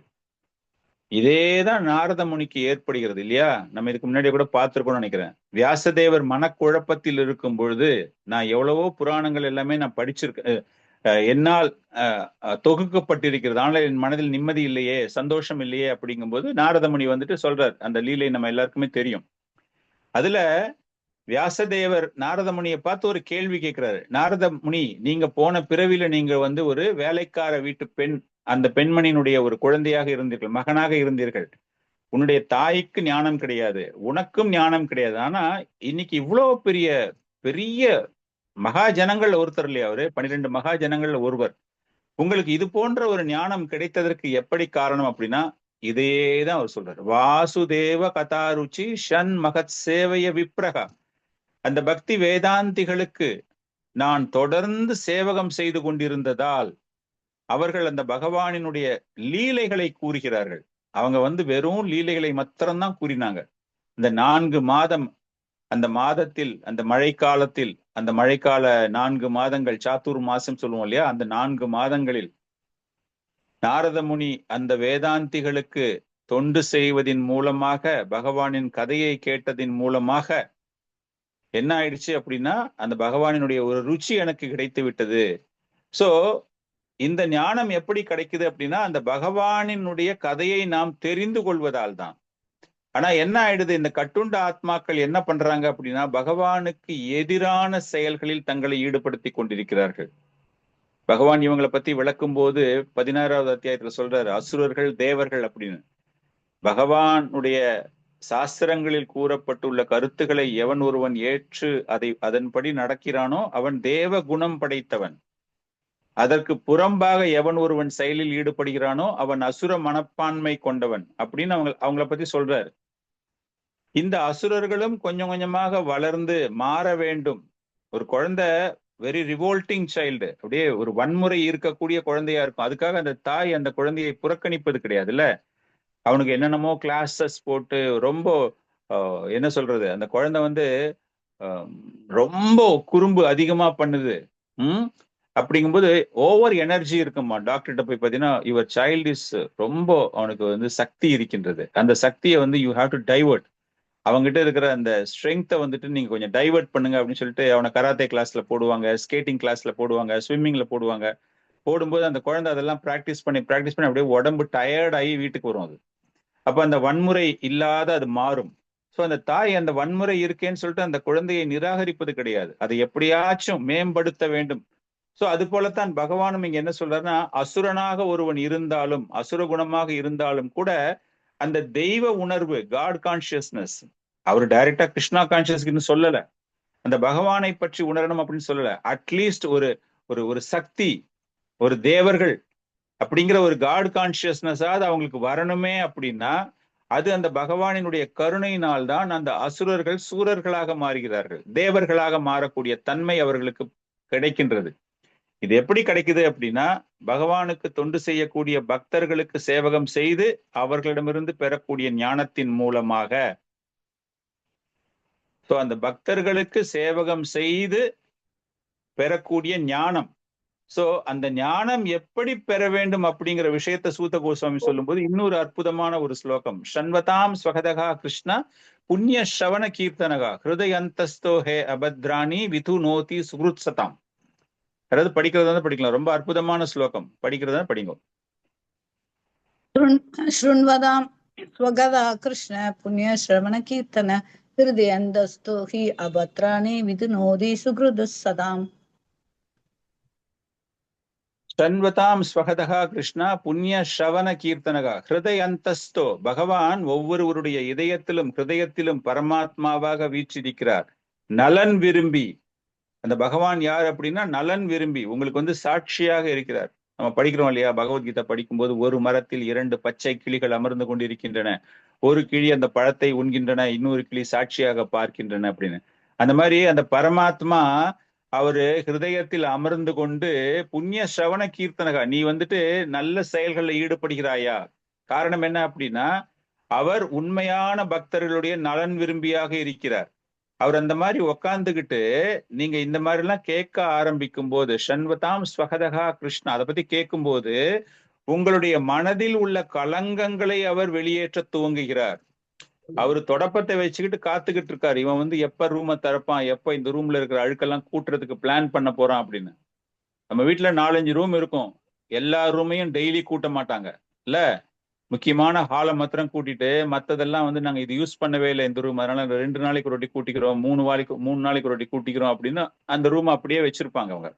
இதேதான் நாரத முனிக்கு ஏற்படுகிறது இல்லையா? நம்ம இதுக்கு முன்னாடி கூட பார்த்திருக்கோம்னு நினைக்கிறேன். வியாசதேவர் மனக்குழப்பத்தில் இருக்கும் பொழுது, நான் எவ்வளவோ புராணங்கள் எல்லாமே நான் படிச்சிருக்கேன், என்னால் தொகுக்கப்பட்டிருக்கிறது, ஆனால் என் மனதில் நிம்மதி இல்லையே, சந்தோஷம் இல்லையே அப்படிங்கும்போது நாரத முனி வந்துட்டு சொல்றார். அந்த லீலை நம்ம எல்லாருக்குமே தெரியும். அதுல வியாசதேவர் நாரத முனியை பார்த்து ஒரு கேள்வி கேட்கிறாரு. நாரத முனி, நீங்க போன பிறவில நீங்க வந்து ஒரு வேலைக்கார வீட்டு பெண், அந்த பெண்மணியினுடைய ஒரு குழந்தையாக இருந்தீர்கள், மகனாக இருந்தீர்கள். உன்னுடைய தாய்க்கு ஞானம் கிடையாது, உனக்கும் ஞானம் கிடையாது. ஆனா இன்னைக்கு இவ்வளவு பெரிய பெரிய மகாஜனங்கள் ஒருத்தர் இல்லையா அவரு, 12 மகாஜனங்கள்ல ஒருவர். உங்களுக்கு இது போன்ற ஒரு ஞானம் கிடைத்ததற்கு எப்படி காரணம் அப்படின்னா, இதேதான் அவர் சொல்றாரு. வாசுதேவ கதாருச்சி ஷன் மகத் சேவைய விப்ரகா. அந்த பக்தி வேதாந்திகளுக்கு நான் தொடர்ந்து சேவகம் செய்து கொண்டிருந்ததால் அவர்கள் அந்த பகவானினுடைய லீலைகளை கூறுகிறார்கள். அவங்க வந்து வெறும் லீலைகளை மாத்திரம்தான் கூறினாங்க. இந்த 4 மாதம், அந்த மாதத்தில், அந்த மழைக்காலத்தில், அந்த மழைக்கால 4 மாதங்கள், சாத்துர் மாசம் சொல்லுவோம் இல்லையா, அந்த 4 மாதங்களில் நாரத முனி அந்த வேதாந்திகளுக்கு தொண்டு செய்வதின் மூலமாக, பகவானின் கதையை கேட்டதின் மூலமாக என்ன ஆயிடுச்சு அப்படின்னா, அந்த பகவானினுடைய ஒரு ருச்சி எனக்கு கிடைத்து விட்டது. சோ இந்த ஞானம் எப்படி கிடைக்குது அப்படின்னா, அந்த பகவானினுடைய கதையை நாம் தெரிந்து கொள்வதால் தான். ஆனா என்ன ஆயிடுது, இந்த கட்டுண்ட ஆத்மாக்கள் என்ன பண்றாங்க அப்படின்னா, பகவானுக்கு எதிரான செயல்களில் தங்களை ஈடுபடுத்தி கொண்டிருக்கிறார்கள். பகவான் இவங்களை பத்தி விளக்கும் போது 16வது அத்தியாயத்துல சொல்றாரு, அசுரர்கள் தேவர்கள் அப்படின்னு. பகவானுடைய சாஸ்திரங்களில் கூறப்பட்டுள்ள கருத்துக்களை எவன் ஒருவன் ஏற்று அதன்படி நடக்கிறானோ அவன் தேவ குணம் படைத்தவன். அதற்கு புறம்பாக எவன் ஒருவன் செயலில் ஈடுபடுகிறானோ அவன் அசுர மனப்பான்மை கொண்டவன் அப்படின்னு அவங்கள பத்தி சொல்றாரு. இந்த அசுரர்களும் கொஞ்சம் கொஞ்சமாக வளர்ந்து மாற வேண்டும். ஒரு குழந்தை வெரி ரிவோல்ட்டிங் சைல்டு, அப்படியே ஒரு வன்முறை இருக்கக்கூடிய குழந்தையா இருக்கும். அதுக்காக அந்த தாய் அந்த குழந்தையை புறக்கணிப்பது கிடையாதுல்ல. அவனுக்கு என்னென்னமோ கிளாஸஸ் போட்டு ரொம்ப என்ன சொல்றது, அந்த குழந்தை வந்து ரொம்ப குறும்பு அதிகமா பண்ணுது. அப்படிங்கும்போது ஓவர் எனர்ஜி இருக்குமா. டாக்டர்கிட்ட போய் பார்த்தீங்கன்னா, யுவர் சைல்டு இஸ் ரொம்ப, அவனுக்கு வந்து சக்தி இருக்கின்றது, அந்த சக்தியை வந்து யூ ஹாவ் டு டைவர்ட். அவங்ககிட்ட இருக்கிற அந்த ஸ்ட்ரென்த்தை வந்துட்டு நீங்க கொஞ்சம் டைவர்ட் பண்ணுங்க அப்படின்னு சொல்லிட்டு அவனை கராத்தே கிளாஸ்ல போடுவாங்க, ஸ்கேட்டிங் கிளாஸ்ல போடுவாங்க, ஸ்விம்மிங்ல போடுவாங்க. போடும்போது அந்த குழந்தை அதெல்லாம் ப்ராக்டிஸ் பண்ணி அப்படியே உடம்பு டயர்ட் ஆகி வீட்டுக்கு வரும். அது அப்ப அந்த வன்முறை இல்லாத அது மாறும். ஸோ அந்த தாய் அந்த வன்முறை இருக்கேன்னு சொல்லிட்டு அந்த குழந்தையை நிராகரிப்பது கிடையாது, அதை எப்படியாச்சும் மேம்படுத்த வேண்டும். ஸோ அது போலத்தான் பகவானும் இங்க என்ன சொல்றாருன்னா, அசுரனாக ஒருவன் இருந்தாலும், அசுர குணமாக இருந்தாலும் கூட அந்த தெய்வ உணர்வு, காட் கான்சியஸ்னஸ், அவர் டைரக்டா கிருஷ்ணா கான்சியஸ்னு சொல்லல, அந்த பகவானை பற்றி உணரணும் அப்படின்னு சொல்லல. அட்லீஸ்ட் ஒரு ஒரு சக்தி, ஒரு தேவர்கள் அப்படிங்கிற ஒரு காட் கான்சியஸ்னஸாவது அவங்களுக்கு வரணுமே அப்படின்னா, அது அந்த பகவானினுடைய கருணையினால் தான் அந்த அசுரர்கள் சூரர்களாக மாறுகிறார்கள், தேவர்களாக மாறக்கூடிய தன்மை அவர்களுக்கு கிடைக்கின்றது. இது எப்படி கிடைக்குது அப்படின்னா, பகவானுக்கு தொண்டு செய்யக்கூடிய பக்தர்களுக்கு சேவகம் செய்து அவர்களிடமிருந்து பெறக்கூடிய ஞானத்தின் மூலமாக. ஸோ அந்த பக்தர்களுக்கு சேவகம் செய்து பெறக்கூடிய ஞானம். சோ அந்த ஞானம் எப்படி பெற வேண்டும் அப்படிங்கிற விஷயத்த சூத கோஸ்வாமி சொல்லும் போது இன்னொரு அற்புதமான ஒரு ஸ்லோகம், ஷண்வதாம் ஸ்வகதகா கிருஷ்ண புண்ணிய ஷவன கீர்த்தனகா ஹிருதயந்தஸ்தோ ஹே அபத்ராணி விது நோதி சுக்ருத்சதாம். அதாவது படிக்கிறதா படிக்கலாம், ரொம்ப அற்புதமான ஸ்லோகம், படிக்கிறதா படிங்க. शृण्वदां स्वगदा कृष्ण पुण्य श्रवण कीर्तन हृदयन्तस्थो हि अभद्राणि विदुनोति सुहृदः सदाम्. ஷண்வதாம் ஸ்வகதகா கிருஷ்ணா புண்ணிய ஸ்ரவண கீர்த்தனகா ஹிருதயந்தஸ்தோ. பகவான் ஒவ்வொருவருடைய ஹிருதயத்திலும் பரமாத்மாவாக வீற்றிருக்கிறார். நலன் விரும்பி, அந்த பகவான் யார் அப்படின்னா நலன் விரும்பி உங்களுக்கு வந்து சாட்சியாக இருக்கிறார். நம்ம படிக்கிறோம் இல்லையா, பகவத்கீதை படிக்கும்போது ஒரு மரத்தில் 2 பச்சை கிளிகள் அமர்ந்து கொண்டிருக்கின்றன, ஒரு கிளி அந்த பழத்தை உண்கின்றன, இன்னொரு கிளி சாட்சியாக பார்க்கின்றன அப்படின்னு. அந்த மாதிரி அந்த பரமாத்மா அவரு ஹிருதயத்தில் அமர்ந்து கொண்டு புண்ணிய ஸ்ரவண கீர்த்தனகா, நீ வந்துட்டு நல்ல செயல்களில் ஈடுபடுகிறாயா? காரணம் என்ன அப்படின்னா அவர் உண்மையான பக்தர்களுடைய நலன் விரும்பியாக இருக்கிறார். அவர் அந்த மாதிரி உக்காந்துக்கிட்டு நீங்க இந்த மாதிரி எல்லாம் கேட்க ஆரம்பிக்கும் போது, ஷண்வதாம் ஸ்வகதகா கிருஷ்ணா, அதை பத்தி கேட்கும் போது உங்களுடைய மனதில் உள்ள கலங்கங்களை அவர் வெளியேற்ற துவங்குகிறார். அவர் தொடப்பத்தை வச்சுக்கிட்டு காத்துக்கிட்டு இருக்காரு, இவன் வந்து எப்ப ரூமை திறப்பான், எப்ப இந்த ரூம்ல இருக்கிற அழுக்கெல்லாம் கூட்டுறதுக்கு பிளான் பண்ண போறான் அப்படின்னு. நம்ம வீட்டுல 4-5 ரூம் இருக்கும், எல்லா ரூமையும் டெய்லி கூட்ட மாட்டாங்க இல்ல, முக்கியமான ஹாலை மாத்திரம் கூட்டிட்டு மற்றதெல்லாம் வந்து நாங்க இது யூஸ் பண்ணவே இல்லை இந்த ரூம், அதனால 2 நாளைக்கு ஒரு வாட்டி கூட்டிக்கிறோம், 3 நாளைக்கு ஒரு வாட்டி கூட்டிக்கிறோம் அப்படின்னு அந்த ரூம் அப்படியே வச்சிருப்பாங்க அவங்க.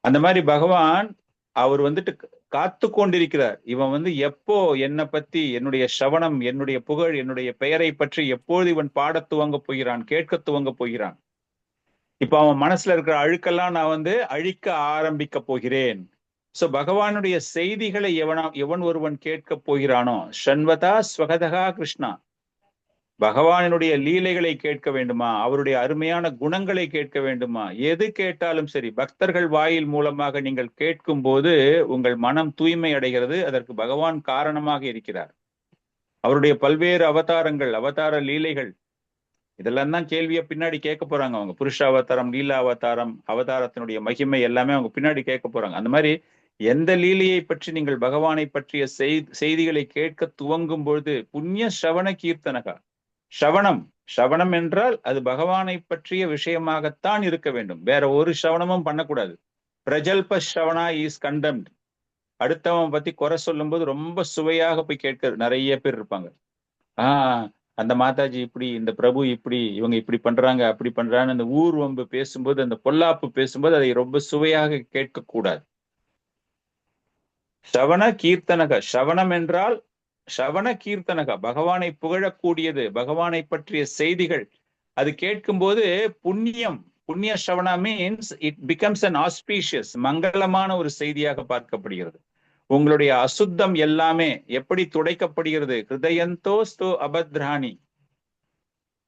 அந்த மாதிரி பகவான் அவர் வந்துட்டு காத்து கொண்டிருக்கிறார். இவன் வந்து எப்போ என்னை பத்தி, என்னுடைய சவணம், என்னுடைய புகழ், என்னுடைய பெயரை பற்றி எப்போது இவன் பாட துவங்க போகிறான், கேட்க துவங்க போகிறான். இப்ப அவன் மனசுல இருக்கிற அழுக்கெல்லாம் நான் வந்து அழிக்க ஆரம்பிக்க போகிறேன். சோ பகவானுடைய செய்திகளை எவன் ஒருவன் கேட்க போகிறானோ, ஷண்வதா ஸ்வகதகா கிருஷ்ணா, பகவானுடைய லீலைகளை கேட்க வேண்டுமா, அவருடைய அருமையான குணங்களை கேட்க வேண்டுமா, எது கேட்டாலும் சரி பக்தர்கள் வாயில் மூலமாக நீங்கள் கேட்கும் போது உங்கள் மனம் தூய்மை அடைகிறது. அதற்கு பகவான் காரணமாக இருக்கிறார். அவருடைய பல்வேறு அவதாரங்கள், அவதார லீலைகள், இதெல்லாம் தான் கேள்வியை பின்னாடி கேட்க போறாங்க அவங்க. புருஷ அவதாரம், லீலா அவதாரம், அவதாரத்தினுடைய மகிமை எல்லாமே அவங்க பின்னாடி கேட்க போறாங்க. அந்த மாதிரி எந்த லீலையை பற்றி நீங்கள் பகவானை பற்றிய செய்திகளை கேட்க துவங்கும் பொழுது புண்ணிய ஸ்ரவண கீர்த்தனகா, ஸ்ரவணம் என்றால் அது பகவானை பற்றிய விஷயமாகத்தான் இருக்க வேண்டும், வேற ஒரு ஸ்ரவணமும் பண்ணக்கூடாது. பிரஜல்ப ஸ்ரவணா இஸ் கண்டம்ட். அடுத்தவன் பத்தி குறை சொல்லும் போது ரொம்ப சுவையாக போய் கேட்க நிறைய பேர் இருப்பாங்க. அந்த மாதாஜி இப்படி, இந்த பிரபு இப்படி, இவங்க இப்படி பண்றாங்க அப்படி பண்றான்னு அந்த ஊர் வம்பு பேசும்போது, அந்த பொல்லாப்பு பேசும்போது அதை ரொம்ப சுவையாக கேட்க கூடாது. ஸ்ரவண கீர்த்தனக, ஸ்ரவணம் என்றால் ஸ்ரவண கீர்த்தனக, பகவானை புகழக்கூடியது, பகவானை பற்றிய செய்திகள். அது கேட்கும்போது புண்ணியம், புண்ணிய ஸ்ரவணா means it becomes an auspicious, மங்களமான ஒரு செய்தியாக பார்க்கப்படுகிறது. உங்களுடைய அசுத்தம் எல்லாமே எப்படி துடைக்கப்படுகிறது? ஹிருதயந்தோஸ்தோ அபத்ராணி,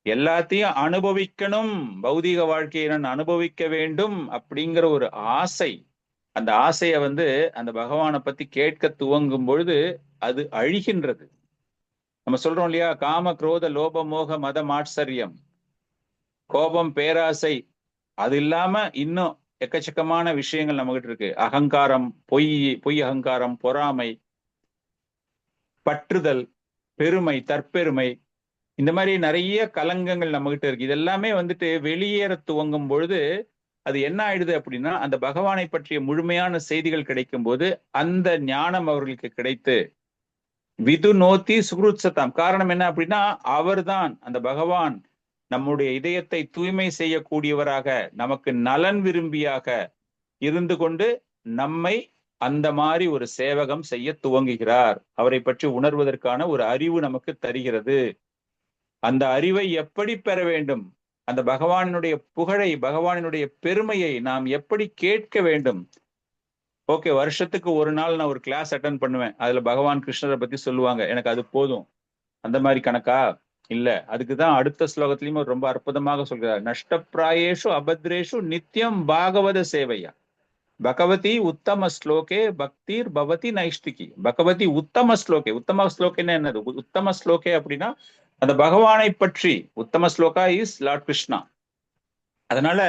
எல்லாத்தையும் அனுபவிக்கணும், பௌதிக வாழ்க்கையை நான் அனுபவிக்க வேண்டும் அப்படிங்கிற ஒரு ஆசை, அந்த ஆசைய வந்து அந்த பகவானை பத்தி கேட்க துவங்கும் பொழுது அது அழிகின்றது. நம்ம சொல்றோம் இல்லையா, காம குரோத லோப மோக மத மாட்சரியம், கோபம், பேராசை, அது இல்லாம இன்னும் எக்கச்சக்கமான விஷயங்கள் நம்மகிட்ட இருக்கு. அகங்காரம், பொய் அகங்காரம், பொறாமை, பற்றுதல், பெருமை, தற்பெருமை, இந்த மாதிரி நிறைய கலங்கங்கள் நம்மகிட்ட இருக்கு. இதெல்லாமே வந்துட்டு வெளியேற துவங்கும் பொழுது அது என்ன ஆயிடுது அப்படின்னா, அந்த பகவானை பற்றிய முழுமையான செய்திகள் கிடைக்கும் போது அந்த ஞானம் அவர்களுக்கு கிடைத்து விது நோத்தி சுக்ருத்சதாம். காரணம் என்ன அப்படின்னா, அவர்தான் அந்த பகவான் நம்முடைய இதயத்தை தூய்மை செய்யக்கூடியவராக, நமக்கு நலன் விரும்பியாக இருந்து கொண்டு நம்மை அந்த மாதிரி ஒரு சேவகம் செய்ய துவங்குகிறார். அவரை பற்றி உணர்வதற்கான ஒரு அறிவு நமக்கு தருகிறது. அந்த அறிவை எப்படி பெற வேண்டும், அந்த பகவானுடைய புகழை, பகவானுடைய பெருமையை நாம் எப்படி கேட்க வேண்டும்? ஓகே, வருஷத்துக்கு ஒரு நாள் நான் ஒரு கிளாஸ் அட்டன் பண்ணுவேன், அதுல பகவான் கிருஷ்ணரை பத்தி சொல்லுவாங்க, எனக்கு அது போதும், அந்த மாதிரி கணக்கா? இல்ல, அதுக்குதான் அடுத்த ஸ்லோகத்திலையும் ரொம்ப அற்புதமாக சொல்கிறார். நஷ்டப்பிராயேஷு அபத்ரேஷு நித்தியம் பாகவத சேவையா, பகவதி உத்தம ஸ்லோகே பக்திர் பவதி நைஷ்டிகி. பகவதி உத்தம ஸ்லோகே, உத்தம ஸ்லோகேன்னு என்னது? உத்தம ஸ்லோகே அப்படின்னா அந்த பகவானை பற்றி, உத்தம ஸ்லோகா இஸ் லார்ட் கிருஷ்ணா. அதனால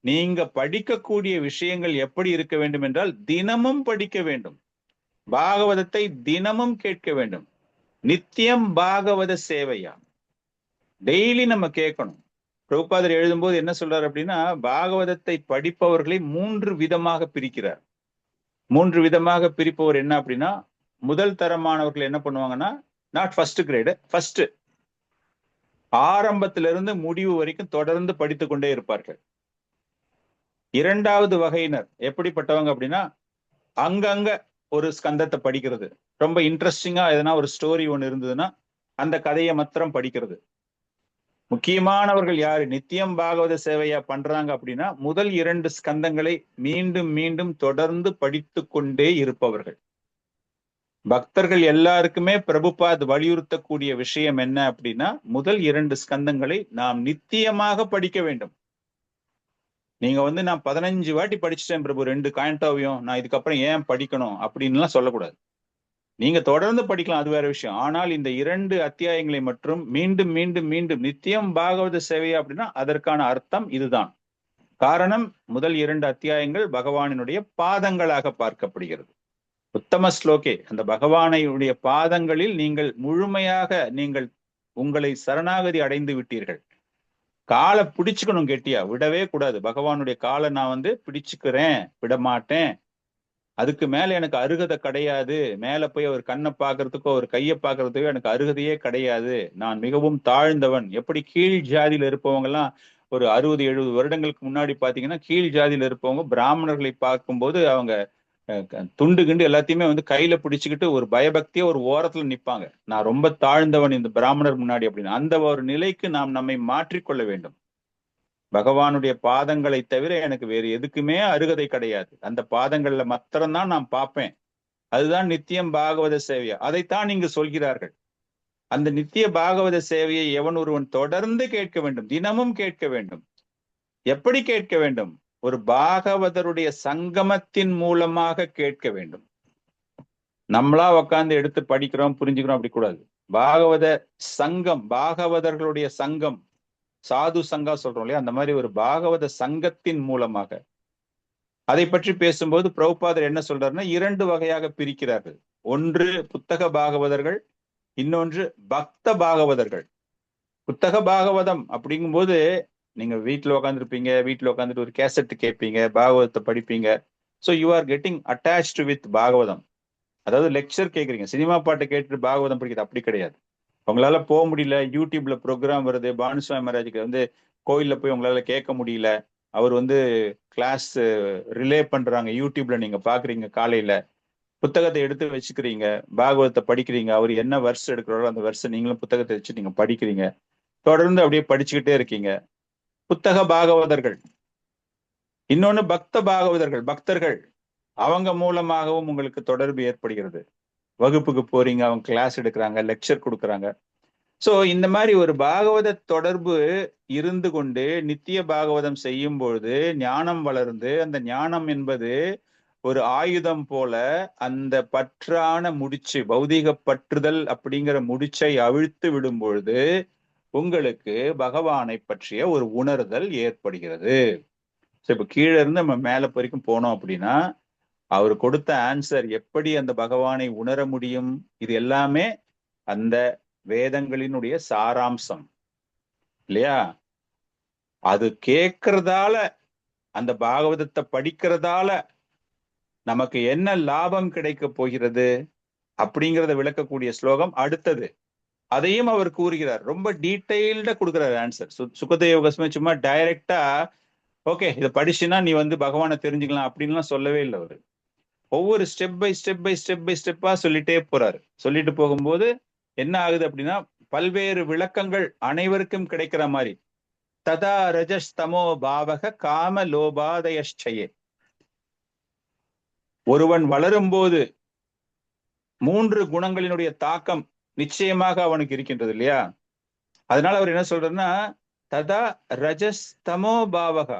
நீங்க படிக்கக்கூடிய விஷயங்கள் எப்படி இருக்க வேண்டும் என்றால், தினமும் படிக்க வேண்டும், பாகவதத்தை தினமும் கேட்க வேண்டும். நித்தியம் பாகவத சேவையா, டெய்லி நம்ம கேட்கணும். பிரபுபாதர் எழுதும்போது என்ன சொல்றாரு அப்படின்னா, பாகவதத்தை படிப்பவர்களை 3 விதமாக பிரிக்கிறார். 3 விதமாக பிரிப்பவர் என்ன அப்படின்னா, முதல் தரமானவர்கள் என்ன பண்ணுவாங்கன்னா, நாட் ஃபர்ஸ்ட் கிரேடு, ஃபர்ஸ்ட் ஆரம்பத்திலிருந்து முடிவு வரைக்கும் தொடர்ந்து படித்து கொண்டே இருப்பார்கள். இரண்டாவது வகையினர் எப்படிப்பட்டவங்க அப்படின்னா, அங்கங்க ஒரு ஸ்கந்தத்தை படிக்கிறது. ரொம்ப இன்ட்ரெஸ்டிங்கா எதனா ஒரு ஸ்டோரி ஒன்று இருந்ததுன்னா அந்த கதையை மாத்திரம் படிக்கிறது. முக்கியமானவர்கள் யாரு நித்தியம் பாகவத சேவையா பண்றாங்க அப்படின்னா, முதல் 2 ஸ்கந்தங்களை மீண்டும் மீண்டும் தொடர்ந்து படித்து கொண்டே இருப்பவர்கள். பக்தர்கள் எல்லாருக்குமே பிரபுபாத் வலியுறுத்தக்கூடிய விஷயம் என்ன அப்படின்னா, முதல் 2 ஸ்கந்தங்களை நாம் நித்தியமாக படிக்க வேண்டும். நீங்க நான் 15 வாட்டி படிச்சுட்டேன் பிரபு 2 காண்டாவையும், நான் இதுக்கப்புறம் ஏன் படிக்கணும் அப்படின்லாம் சொல்லக்கூடாது. நீங்க தொடர்ந்து படிக்கலாம், அது வேற விஷயம். ஆனால் இந்த 2 அத்தியாயங்களை மற்றும் மீண்டும் மீண்டும் மீண்டும் நித்தியம் பாகவத சேவை அப்படின்னா அதற்கான அர்த்தம் இதுதான். காரணம், முதல் 2 அத்தியாயங்கள் பகவானினுடைய பாதங்களாக பார்க்கப்படுகிறது. உத்தம ஸ்லோகே, அந்த பகவானுடைய பாதங்களில் நீங்கள் முழுமையாக நீங்கள் உங்களை சரணாகதி அடைந்து விட்டீர்கள். காலை பிடிச்சுக்கணும் கெட்டியா, விடவே கூடாது. பகவானுடைய காலை நான் பிடிச்சுக்கிறேன், விட மாட்டேன், அதுக்கு மேல எனக்கு அருகதை கிடையாது, மேல போய் அவர் கண்ணை பார்க்கறதுக்கோ ஒரு கையை பார்க்கறதுக்கோ எனக்கு அருகதையே கிடையாது, நான் மிகவும் தாழ்ந்தவன். எப்படி கீழ் ஜாதியில இருப்பவங்க எல்லாம் ஒரு 60-70 வருடங்களுக்கு முன்னாடி பாத்தீங்கன்னா, கீழ் ஜாதியில இருப்பவங்க பிராமணர்களை பார்க்கும்போது அவங்க துண்டு கிண்டு எல்லாத்தையுமே கையில பிடிச்சுக்கிட்டு ஒரு பயபக்தியா ஒரு ஓரத்துல நிப்பாங்க, நான் ரொம்ப தாழ்ந்தவன் இந்த பிராமணர் முன்னாடி அப்படின்னு. அந்த ஒரு நிலைக்கு நாம் நம்மை மாற்றிக்கொள்ள வேண்டும். பகவானுடைய பாதங்களை தவிர எனக்கு வேறு எதுக்குமே அருகதை கிடையாது, அந்த பாதங்கள்ல மாத்திரம்தான் நான் பார்ப்பேன். அதுதான் நித்தியம் பாகவத சேவையா, அதைத்தான் இங்கு சொல்கிறார்கள். அந்த நித்திய பாகவத சேவையை எவன் ஒருவன் தொடர்ந்து கேட்க வேண்டும், தினமும் கேட்க வேண்டும். எப்படி கேட்க வேண்டும்? ஒரு பாகவதருடைய சங்கமத்தின் மூலமாக கேட்க வேண்டும். நம்மளா உட்கார்ந்து எடுத்து படிக்கிறோம் புரிஞ்சுக்கிறோம் அப்படி கூடாது. பாகவத சங்கம், பாகவதர்களுடைய சங்கம், சாது சங்கா சொல்றோம் இல்லையா, அந்த மாதிரி ஒரு பாகவத சங்கத்தின் மூலமாக. அதை பற்றி பேசும்போது பிரபுபாதர் என்ன சொல்றாருன்னா, 2 வகையாக பிரிக்கிறார்கள். ஒன்று புத்தக பாகவதர்கள், இன்னொன்று பக்த பாகவதர்கள். புத்தக பாகவதம் அப்படிங்கும்போது நீங்க வீட்டுல உட்காந்துருப்பீங்க, வீட்டுல உட்காந்துட்டு ஒரு கேசட் கேட்பீங்க, பாகவதத்தை படிப்பீங்க. So you are getting attached with Bhagavatam. அதாவது லெக்சர் கேட்குறீங்க, சினிமா பாட்டை கேட்டுட்டு பாகவதம் படிக்கிறது அப்படி கிடையாது. உங்களால போக முடியல, யூடியூப்ல ப்ரோக்ராம் வருது, பானுசுவாமி மகாராஜுக்கு கோயில்ல போய் உங்களால கேட்க முடியல, அவர் கிளாஸ் ரிலே பண்றாங்க, யூடியூப்ல நீங்க பாக்குறீங்க, காலையில புத்தகத்தை எடுத்து வச்சுக்கிறீங்க, பாகவதத்தை படிக்கிறீங்க, அவர் என்ன வருஷம் எடுக்கிறாரோ அந்த வருஷம் நீங்களும் புத்தகத்தை வச்சு நீங்க படிக்கிறீங்க, தொடர்ந்து அப்படியே படிச்சுக்கிட்டே இருக்கீங்க. புத்தக பாகவதர்கள். இன்னொன்னு பக்த பாகவதர்கள், பக்தர்கள், அவங்க மூலமாகவும் உங்களுக்கு தொடர்பு ஏற்படுகிறது. வகுப்புக்கு போறீங்க, அவங்க கிளாஸ் எடுக்கிறாங்க, லெக்சர் கொடுக்குறாங்க. சோ இந்த மாதிரி ஒரு பாகவத தொடர்பு இருந்து கொண்டு நித்திய பாகவதம் செய்யும் பொழுது ஞானம் வளர்ந்து, அந்த ஞானம் என்பது ஒரு ஆயுதம் போல அந்த பற்றான முடிச்சு, பௌதிக பற்றுதல் அப்படிங்கிற முடிச்சை அவிழ்த்து விடும் பொழுது உங்களுக்கு பகவானை பற்றிய ஒரு உணர்தல் ஏற்படுகிறது. இப்ப கீழே இருந்து நம்ம மேல வரைக்கும் போனோம் அப்படின்னா அவர் கொடுத்த ஆன்சர், எப்படி அந்த பகவானை உணர முடியும், இது எல்லாமே அந்த வேதங்களினுடைய சாராம்சம் இல்லையா? அது கேட்கறதால, அந்த பாகவதத்தை படிக்கிறதால நமக்கு என்ன லாபம் கிடைக்க போகிறது அப்படிங்கிறத விளக்கக்கூடிய ஸ்லோகம் அடுத்தது. அதையும் அவர் கூறுகிறார், ரொம்ப டீட்டெயில்டா கொடுக்குறாரு ஆன்சர். சுகதேவ கோஸ்வாமி சும்மா டைரக்டா ஓகே இதை படிச்சுன்னா நீ பகவானை தெரிஞ்சுக்கலாம் அப்படின்லாம் சொல்லவே இல்லை. அவரு ஒவ்வொரு ஸ்டெப் பை ஸ்டெப்பா சொல்லிட்டே போறாரு. சொல்லிட்டு போகும்போது என்ன ஆகுது அப்படின்னா, பல்வேறு விளக்கங்கள் அனைவருக்கும் கிடைக்கிற மாதிரி. ததா ரஜஸ்தமோ பாவக காம லோபாதயச்சயே. ஒருவன் வளரும் போது 3 குணங்களினுடைய தாக்கம் நிச்சயமாக அவனுக்கு இருக்கின்றது இல்லையா? அதனால அவர் என்ன சொல்றாருன்னா, ததா ரஜஸ்தமோ பாவக,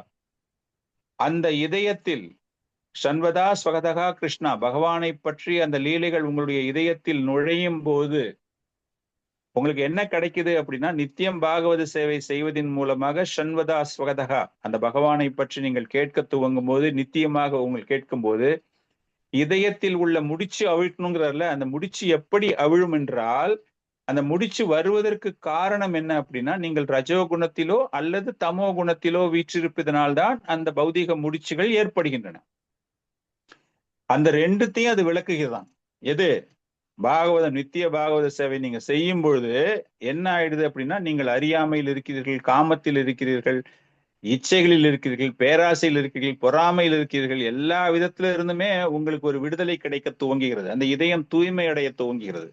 அந்த இதயத்தில் சண்வதா ஸ்வகதகா கிருஷ்ணா, பகவானை பற்றி அந்த லீலைகள் உங்களுடைய இதயத்தில் நுழையும் போது உங்களுக்கு என்ன கிடைக்குது அப்படின்னா, நித்தியம் பாகவத சேவை செய்வதன் மூலமாக சண்வதா ஸ்வகதகா, அந்த பகவானை பற்றி நீங்கள் கேட்க துவங்கும் போது, நித்தியமாக உங்களுக்கு கேட்கும் போது இதயத்தில் உள்ள முடிச்சு அவிழ்க்கணுங்கிறதுல, அந்த முடிச்சு எப்படி அவிழும் என்றால், அந்த முடிச்சு வருவதற்கு காரணம் என்ன அப்படின்னா, நீங்கள் ரஜோ குணத்திலோ அல்லது தமோ குணத்திலோ வீற்றிருப்பதனால்தான் அந்த பௌதிக முடிச்சுகள் ஏற்படுகின்றன. அந்த 2த்தையும் அது விளக்குகிறதான். எது? பாகவதம் நித்திய பாகவத சேவை நீங்க செய்யும் பொழுது என்ன ஆயிடுது அப்படின்னா, நீங்கள் அறியாமையில் இருக்கிறீர்கள், காமத்தில் இருக்கிறீர்கள், இச்சைகளில் இருக்கிறீர்கள், பேராசையில் இருக்கிறீர்கள், பொறாமையில் இருக்கிறீர்கள். எல்லா விதத்துல இருந்துமே உங்களுக்கு ஒரு விடுதலை கிடைக்க துவங்குகிறது. அந்த இதயம் தூய்மை அடைய துவங்குகிறது.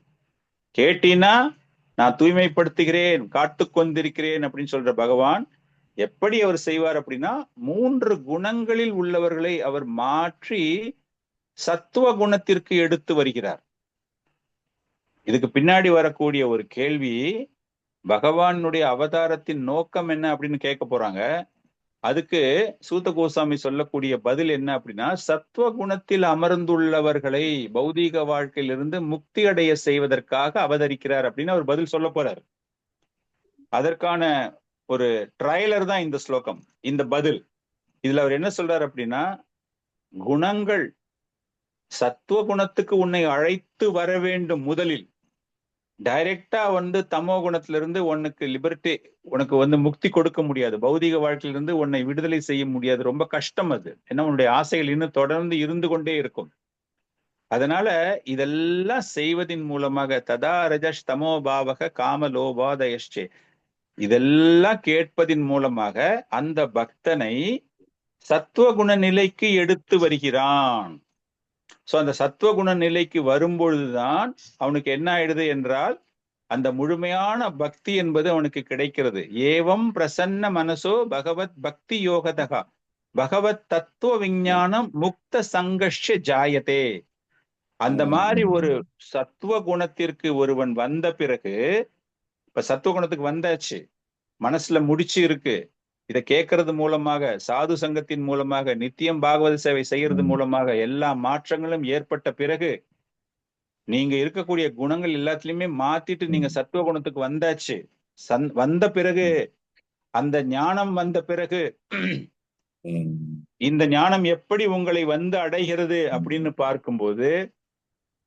கேட்டீன்னா நான் தூய்மைப்படுத்துகிறேன், காத்து கொண்டிருக்கிறேன் அப்படின்னு சொல்ற பகவான் எப்படி அவர் செய்வார் அப்படின்னா, 3 குணங்களில் உள்ளவர்களை அவர் மாற்றி சத்துவ குணத்திற்கு எடுத்து வருகிறார். இதுக்கு பின்னாடி வரக்கூடிய ஒரு கேள்வி, பகவானுடைய அவதாரத்தின் நோக்கம் என்ன அப்படின்னு கேட்க போறாங்க. அதுக்கு சூத கோசாமி சொல்லக்கூடிய பதில் என்ன அப்படின்னா, சத்துவ குணத்தில் அமர்ந்துள்ளவர்களை பௌதீக வாழ்க்கையிலிருந்து முக்தி அடைய செய்வதற்காக அவதரிக்கிறார் அப்படின்னு அவர் பதில் சொல்ல போறார். அதற்கான ஒரு ட்ரைலர் தான் இந்த ஸ்லோகம், இந்த பதில். இதுல அவர் என்ன சொல்றாரு அப்படின்னா, குணங்கள் சத்துவ குணத்துக்கு உன்னை அழைத்து வர வேண்டும். முதலில் டைரக்டா தமோ குணத்திலிருந்து உனக்கு லிபர்ட்டி, உனக்கு முக்தி கொடுக்க முடியாது. பௌதிக வாழ்க்கையிலிருந்து உன்னை விடுதலை செய்ய முடியாது. ரொம்ப கஷ்டம் அது. ஏன்னா உன்னுடைய ஆசைகள் இன்னும் தொடர்ந்து இருந்து கொண்டே இருக்கும். அதனால இதெல்லாம் செய்வதின் மூலமாக ததா ரஜஸ் தமோ பாவக காம லோபாதயஷ்சே, இதெல்லாம் கேட்பதின் மூலமாக அந்த பக்தனை சத்துவகுண நிலைக்கு எடுத்து வருகிறான். சோ அந்த சத்துவகுண நிலைக்கு வரும்பொழுதுதான் அவனுக்கு என்ன ஆயிடுது என்றால், அந்த முழுமையான பக்தி என்பது அவனுக்கு கிடைக்கிறது. ஏவம் பிரசன்ன மனசோ பகவத் பக்தி யோகதகா பகவத் தத்துவ விஞ்ஞானம் முக்த சங்கர்ஷ ஜாயதே. அந்த மாதிரி ஒரு சத்துவ குணத்திற்கு ஒருவன் வந்த பிறகு, இப்ப சத்துவ குணத்துக்கு வந்தாச்சு, மனசுல முடிச்சு இருக்கு, இதை கேட்கறது மூலமாக, சாது சங்கத்தின் மூலமாக, நித்தியம் பாகவத சேவை செய்யறது மூலமாக எல்லா மாற்றங்களும் ஏற்பட்ட பிறகு, நீங்க இருக்கக்கூடிய குணங்கள் எல்லாத்துலயுமே மாத்திட்டு நீங்க சத்துவ குணத்துக்கு வந்தாச்சு. வந்த பிறகு, அந்த ஞானம் வந்த பிறகு, இந்த ஞானம் எப்படி உங்களை அடைகிறது அப்படின்னு பார்க்கும்போது,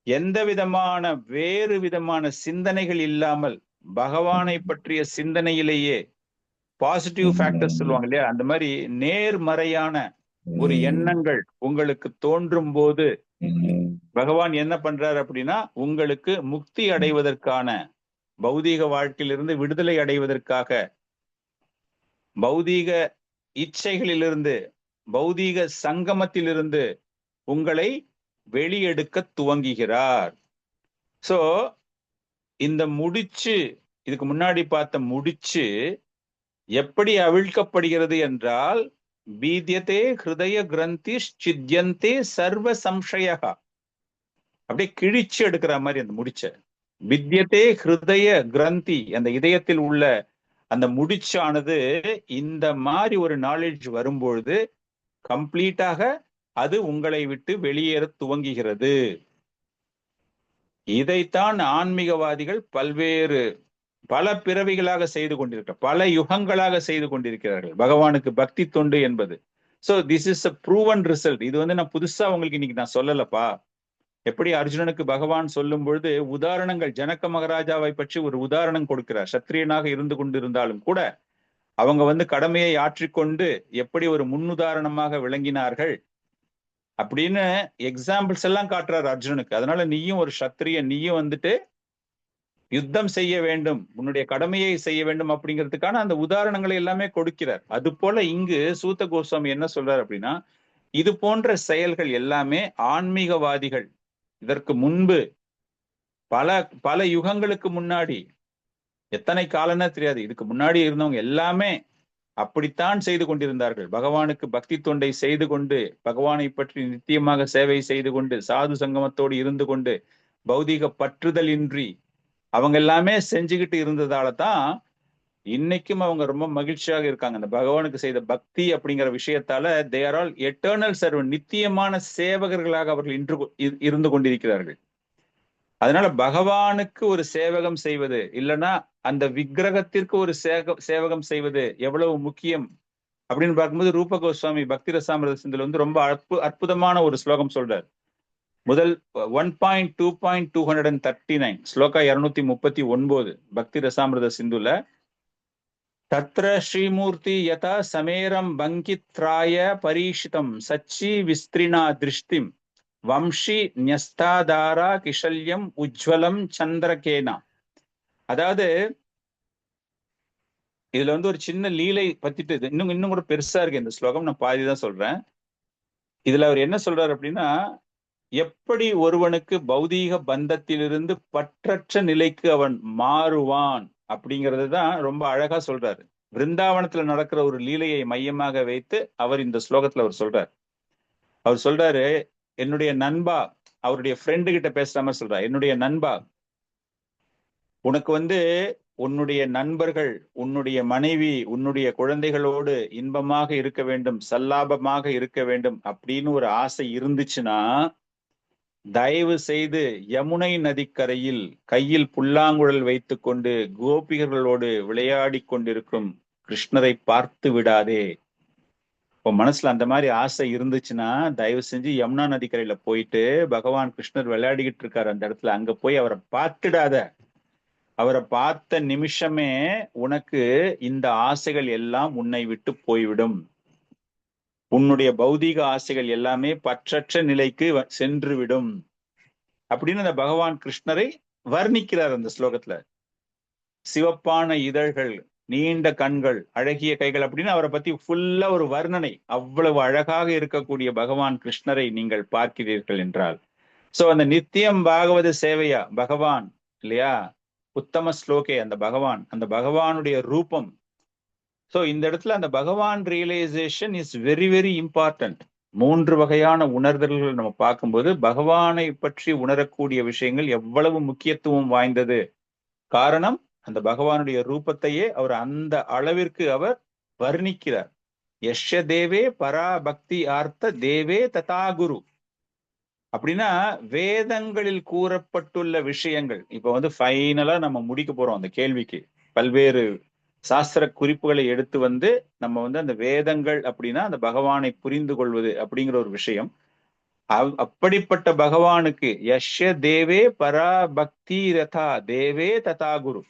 எந்த விதமான வேறு விதமான சிந்தனைகள் இல்லாமல் பகவானை பற்றிய சிந்தனையிலேயே, பாசிட்டிவ் ஃபேக்டர்ஸ் சொல்லுவாங்க இல்லையா, அந்த மாதிரி நேர்மறையான ஒரு எண்ணங்கள் உங்களுக்கு தோன்றும் போது பகவான் என்ன பண்றாரு அப்படின்னா, உங்களுக்கு முக்தி அடைவதற்கான, பௌதீக வாழ்க்கையிலிருந்து விடுதலை அடைவதற்காக, பௌதீக இச்சைகளிலிருந்து, பௌதீக சங்கமத்திலிருந்து உங்களை வெளியெடுக்க துவங்குகிறார். சோ இந்த முடிச்சு, இதுக்கு முன்னாடி பார்த்த முடிச்சு எப்படி அவிழ்க்கப்படுகிறது என்றால், பீத்யதே ஹிருதய கிரந்தி சித்யந்தே சர்வ சம்சயகா, அப்படியே கிழிச்சு எடுக்கிற மாதிரி அந்த முடிச்ச. வித்யதே ஹிருதய கிரந்தி, அந்த இதயத்தில் உள்ள அந்த முடிச்சானது இந்த மாதிரி ஒரு நாலேஜ் வரும்பொழுது கம்ப்ளீட்டாக அது உங்களை விட்டு வெளியேற துவங்குகிறது. இதைத்தான் ஆன்மீகவாதிகள் பல பிறவிகளாக செய்து கொண்டிருக்கிறார், பல யுகங்களாக செய்து கொண்டிருக்கிறார்கள் பகவானுக்கு பக்தி தொண்டு என்பது. So this is a proven result. இது நான் புதுசா உங்களுக்கு இன்னைக்கு நான் சொல்லலப்பா. எப்படி அர்ஜுனனுக்கு பகவான் சொல்லும் பொழுது உதாரணங்கள், ஜனக மகாராஜாவை பற்றி ஒரு உதாரணம் கொடுக்கிறார். சத்திரியனாக இருந்து கொண்டிருந்தாலும் கூட அவங்க கடமையை ஆற்றிக்கொண்டு எப்படி ஒரு முன்னுதாரணமாக விளங்கினார்கள் அப்படின்னு எக்ஸாம்பிள்ஸ் எல்லாம் காட்டுறாரு அர்ஜுனனுக்கு. அதனால நீயும் ஒரு சத்திரியன், நீயும் யுத்தம் செய்ய வேண்டும், உன்னுடைய கடமையை செய்ய வேண்டும் அப்படிங்கிறதுக்கான அந்த உதாரணங்களை எல்லாமே கொடுக்கிறார். அது போல இங்கு சூத கோஸ்வாமி என்ன சொல்றார் அப்படின்னா, இது போன்ற செயல்கள் எல்லாமே ஆன்மீகவாதிகள் இதற்கு முன்பு பல யுகங்களுக்கு முன்னாடி, எத்தனை காலம்னா தெரியாது, இதுக்கு முன்னாடி இருந்தவங்க எல்லாமே அப்படித்தான் செய்து கொண்டிருந்தார்கள். பகவானுக்கு பக்தி தொண்டை செய்து கொண்டு, பகவானை பற்றி நித்தியமாக சேவை செய்து கொண்டு, சாது சங்கமத்தோடு இருந்து கொண்டு, பௌதீக பற்றுதல் இன்றி அவங்க எல்லாமே செஞ்சுக்கிட்டு இருந்ததால தான் இன்னைக்கும் அவங்க ரொம்ப மகிழ்ச்சியாக இருக்காங்க. அந்த பகவானுக்கு செய்த பக்தி அப்படிங்கிற விஷயத்தால they are all eternal servant, நித்தியமான சேவகர்களாக அவர்கள் இருந்து கொண்டிருக்கிறார்கள். அதனால பகவானுக்கு ஒரு சேவகம் செய்வது, இல்லைன்னா அந்த விக்கிரகத்திற்கு ஒரு சேவகம் செய்வது எவ்வளவு முக்கியம் அப்படின்னு பார்க்கும்போது, ரூப கோஸ்வாமி பக்தி ரசாமிரத சிந்துல ரொம்ப அற்புதமான ஒரு ஸ்லோகம் சொல்றார். முதல் 1.2.239 ஸ்லோகா 239 பக்தி ரசாமிரத சிந்துல, தத்ர ஸ்ரீமூர்த்தி யதா சமேரம் பங்கித்ராய பரீஷிதம் சச்சி விஸ்திரினா திருஷ்டிம் வம்ஷி ஞஸ்தாதாரா கிஷல்யம் உஜ்வலம் சந்திரகேனா. அதாவது இதுல ஒரு சின்ன லீலை பத்திட்டு இன்னும் கூட பெருசா இருக்கு இந்த ஸ்லோகம். நான் பாதிதான் சொல்றேன். இதுல அவர் என்ன சொல்றாரு அப்படின்னா, எப்படி ஒருவனுக்கு பௌதீக பந்தத்திலிருந்து பற்றற்ற நிலைக்கு அவன் மாறுவான் அப்படிங்கிறது தான் ரொம்ப அழகா சொல்றாரு. பிருந்தாவனத்துல நடக்கிற ஒரு லீலையை மையமாக வைத்து அவர் இந்த ஸ்லோகத்துல அவர் சொல்றாரு. அவர் சொல்றாரு, என்னுடைய நண்பா, அவருடைய ஃப்ரெண்டு கிட்ட பேசுற மாதிரி சொல்றாரு, என்னுடைய நண்பா, உனக்கு உன்னுடைய நண்பர்கள், உன்னுடைய மனைவி, உன்னுடைய குழந்தைகளோடு இன்பமாக இருக்க வேண்டும், சல்லாபமாக இருக்க வேண்டும் அப்படின்னு ஒரு ஆசை இருந்துச்சுன்னா, தயவு செய்து யமுனை நதிக்கரையில் கையில் புல்லாங்குழல் வைத்துக் கொண்டு கோபிகர்களோடு விளையாடி கொண்டிருக்கும் கிருஷ்ணரை பார்த்து விடாதே. இப்போ மனசுல அந்த மாதிரி ஆசை இருந்துச்சுன்னா தயவு செஞ்சு யமுனா நதிக்கரையில போயிட்டு பகவான் கிருஷ்ணர் விளையாடிக்கிட்டு இருக்காரு அந்த இடத்துல, அங்க போய் அவரை பார்த்துடாத. அவரை பார்த்த நிமிஷமே உனக்கு இந்த ஆசைகள் எல்லாம் உன்னை விட்டு போய்விடும். உன்னுடைய பௌதீக ஆசைகள் எல்லாமே பற்றற்ற நிலைக்கு சென்று விடும் அப்படின்னு அந்த பகவான் கிருஷ்ணரை வர்ணிக்கிறார் அந்த ஸ்லோகத்துல. சிவப்பான இதழ்கள், நீண்ட கண்கள், அழகிய கைகள் அப்படின்னு அவரை பத்தி ஃபுல்லா ஒரு வர்ணனை. அவ்வளவு அழகாக இருக்கக்கூடிய பகவான் கிருஷ்ணரை நீங்கள் பார்க்கிறீர்கள் என்றால், சோ அந்த நித்தியம் பாகவத சேவையா பகவான் இல்லையா, உத்தம ஸ்லோகே அந்த பகவான், அந்த பகவானுடைய ரூபம். சோ இந்த இடத்துல அந்த பகவான் realisation is very very important. 3 வகையான உணர்தல்கள் நம்ம பார்க்கும்போது பகவானை பற்றி உணரக்கூடிய விஷயங்கள் எவ்வளவு முக்கியத்துவம் வாய்ந்தது. காரணம், அந்த பகவானுடைய ரூபத்தையே அவர் அந்த அளவிற்கு அவர் வர்ணிக்கிறார். யஷ்ய தேவே பரா பக்தி ஆர்த்த தேவே ததா குரு அப்படின்னா, வேதங்களில் கூறப்பட்டுள்ள விஷயங்கள். இப்ப ஃபைனலா நம்ம முடிக்க போறோம் அந்த கேள்விக்கு. பல்வேறு சாஸ்திர குறிப்புகளை எடுத்து நம்ம அந்த வேதங்கள் அப்படின்னா அந்த பகவானை புரிந்து கொள்வது அப்படிங்கிற ஒரு விஷயம். அப்படிப்பட்ட பகவானுக்கு யஷ்ய தேவே பரா பக்தி ரதா தேவே ததா குரு,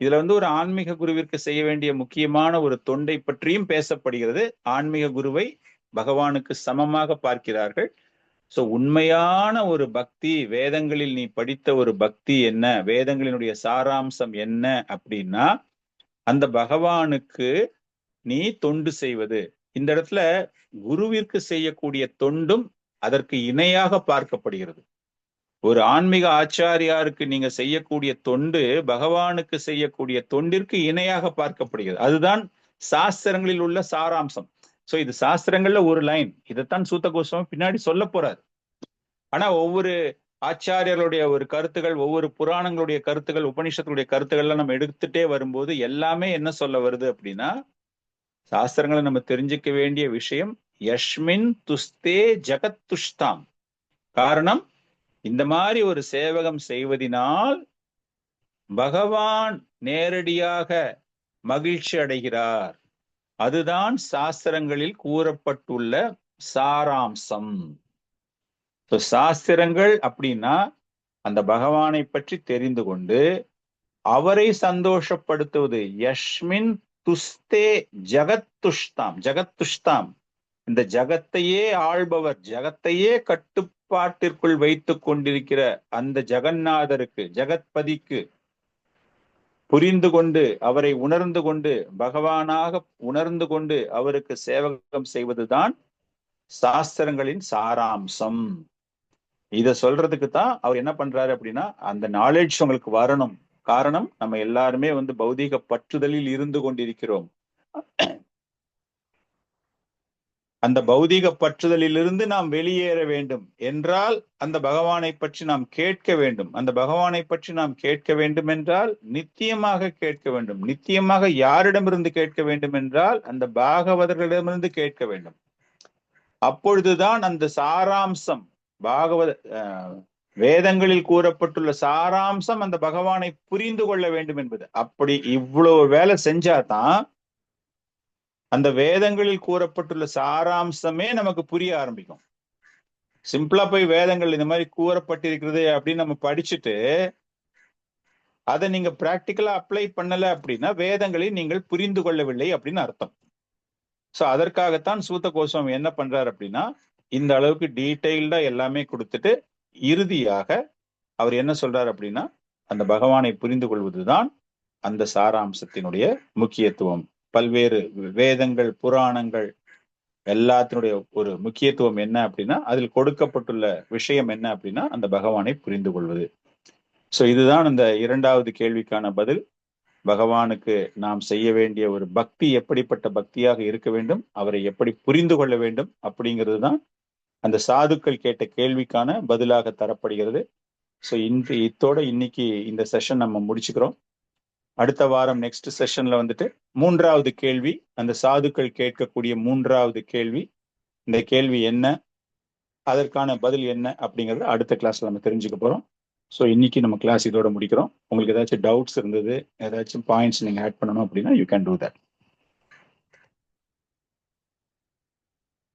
இதுல ஒரு ஆன்மீக குருவிற்கு செய்ய வேண்டிய முக்கியமான ஒரு தொண்டை பற்றியும் பேசப்படுகிறது. ஆன்மீக குருவை பகவானுக்கு சமமாக பார்க்கிறார்கள். சோ உண்மையான ஒரு பக்தி, வேதங்களில் நீ படித்த ஒரு பக்தி என்ன, வேதங்களினுடைய சாராம்சம் என்ன அப்படின்னா அந்த பகவானுக்கு நீ தொண்டு செய்வது. இந்த இடத்துல குருவிற்கு செய்யக்கூடிய தொண்டும் அதற்கு இணையாக பார்க்கப்படுகிறது. ஒரு ஆன்மீக ஆச்சாரியாருக்கு நீங்க செய்யக்கூடிய தொண்டு பகவானுக்கு செய்யக்கூடிய தொண்டிற்கு இணையாக பார்க்கப்படுகிறது. அதுதான் சாஸ்திரங்களில் உள்ள சாராம்சம். சோ இது சாஸ்திரங்கள்ல ஒரு லைன், இதைத்தான் சூத்த கோஸ்வாமி பின்னாடி சொல்ல போறாரு. ஆனா ஒவ்வொரு ஆச்சாரியர்களுடைய ஒரு கருத்துகள், ஒவ்வொரு புராணங்களுடைய கருத்துகள், உபனிஷத்துடைய கருத்துக்கள்லாம் நம்ம எடுத்துட்டே வரும்போது எல்லாமே என்ன சொல்ல வருது அப்படின்னா, சாஸ்திரங்களை நம்ம தெரிஞ்சுக்க வேண்டிய விஷயம் யஷ்மின் துஸ்தே ஜகத் துஷ்தாம். காரணம், இந்த மாதிரி ஒரு சேவகம் செய்வதனால் பகவான் நேரடியாக மகிழ்ச்சி அடைகிறார். அதுதான் சாஸ்திரங்களில் கூறப்பட்டுள்ள சாராம்சம். சாஸ்திரங்கள் அப்படின்னா அந்த பகவானை பற்றி தெரிந்து கொண்டு அவரை சந்தோஷப்படுத்துவது. யஷ்மின் துஸ்தே ஜகத்துஷ்தாம். ஜகத்துஷ்தாம், இந்த ஜகத்தையே ஆள்பவர், ஜகத்தையே கட்டுப்பாட்டிற்குள் வைத்துக் கொண்டிருக்கிற அந்த ஜெகநாதருக்கு, ஜெகத்பதிக்கு புரிந்து கொண்டு அவரை உணர்ந்து கொண்டு பகவானாக உணர்ந்து கொண்டு அவருக்கு சேவகம் செய்வதுதான் சாஸ்திரங்களின் சாராம்சம். இத சொல்றதுக்கு தான் அவர் என்ன பண்றாரு அப்படின்னா, அந்த நாலேஜ் உங்களுக்கு வரணும். காரணம், நம்ம எல்லாருமே பௌதீக பற்றுதலில் இருந்து கொண்டிருக்கிறோம். அந்த பௌதீக பற்றுதலிலிருந்து நாம் வெளியேற வேண்டும் என்றால் அந்த பகவானை பற்றி நாம் கேட்க வேண்டும். அந்த பகவானை பற்றி நாம் கேட்க வேண்டும் என்றால் நித்தியமாக கேட்க வேண்டும். நித்தியமாக யாரிடமிருந்து கேட்க வேண்டும் என்றால் அந்த பாகவதர்களிடமிருந்து கேட்க வேண்டும். அப்பொழுதுதான் அந்த சாராம்சம், பாகவத வேதங்களில் கூறப்பட்டுள்ள சாராம்சம் அந்த பகவானை புரிந்து கொள்ள வேண்டும் என்பது. அப்படி இவ்வளவு வேலை செஞ்சாதான் அந்த வேதங்களில் கூறப்பட்டுள்ள சாராம்சமே நமக்கு புரிய ஆரம்பிக்கும். சிம்பிளா போய் வேதங்கள் இந்த மாதிரி கூறப்பட்டிருக்கிறது அப்படின்னு நம்ம படிச்சுட்டு அதை நீங்க பிராக்டிக்கலா அப்ளை பண்ணல அப்படின்னா வேதங்களை நீங்கள் புரிந்து கொள்ளவில்லை அப்படின்னு அர்த்தம். சோ அதற்காகத்தான் சூத்த கோஸ்வாமி என்ன பண்றாரு அப்படின்னா, இந்த அளவுக்கு டீட்டெயில்டா எல்லாமே கொடுத்துட்டு இறுதியாக அவர் என்ன சொல்றாரு அப்படின்னா, அந்த பகவானை புரிந்து கொள்வதுதான் அந்த சாராம்சத்தினுடைய முக்கியத்துவம். பல்வேறு வேதங்கள், புராணங்கள் எல்லாத்தினுடைய ஒரு முக்கியத்துவம் என்ன அப்படின்னா, அதில் கொடுக்கப்பட்டுள்ள விஷயம் என்ன அப்படின்னா, அந்த பகவானை புரிந்து கொள்வது. சோ இதுதான் அந்த இரண்டாவது கேள்விக்கான பதில். பகவானுக்கு நாம் செய்ய வேண்டிய ஒரு பக்தி எப்படிப்பட்ட பக்தியாக இருக்க வேண்டும், அவரை எப்படி புரிந்து கொள்ள வேண்டும் அப்படிங்கிறது தான் அந்த சாதுக்கள் கேட்ட கேள்விக்கான பதிலாக தரப்படுகிறது. ஸோ இத்தோட இன்னைக்கு இந்த செஷன் நம்ம முடிச்சுக்கிறோம். அடுத்த வாரம் நெக்ஸ்ட் செஷன்ல வந்துட்டு மூன்றாவது கேள்வி, அந்த சாதுக்கள் கேட்கக்கூடிய மூன்றாவது கேள்வி, இந்த கேள்வி என்ன, அதற்கான பதில் என்ன அப்படிங்கறத அடுத்த கிளாஸ்ல நம்ம தெரிஞ்சுக்க போறோம். ஸோ இன்னைக்கு நம்ம கிளாஸ் இதோட முடிக்கிறோம். உங்களுக்கு ஏதாச்சும் டவுட்ஸ் இருந்தது, ஏதாச்சும் பாயிண்ட்ஸ் நீங்க ஆட் பண்ணணும் அப்படின்னா யூ கேன் டூ தட்.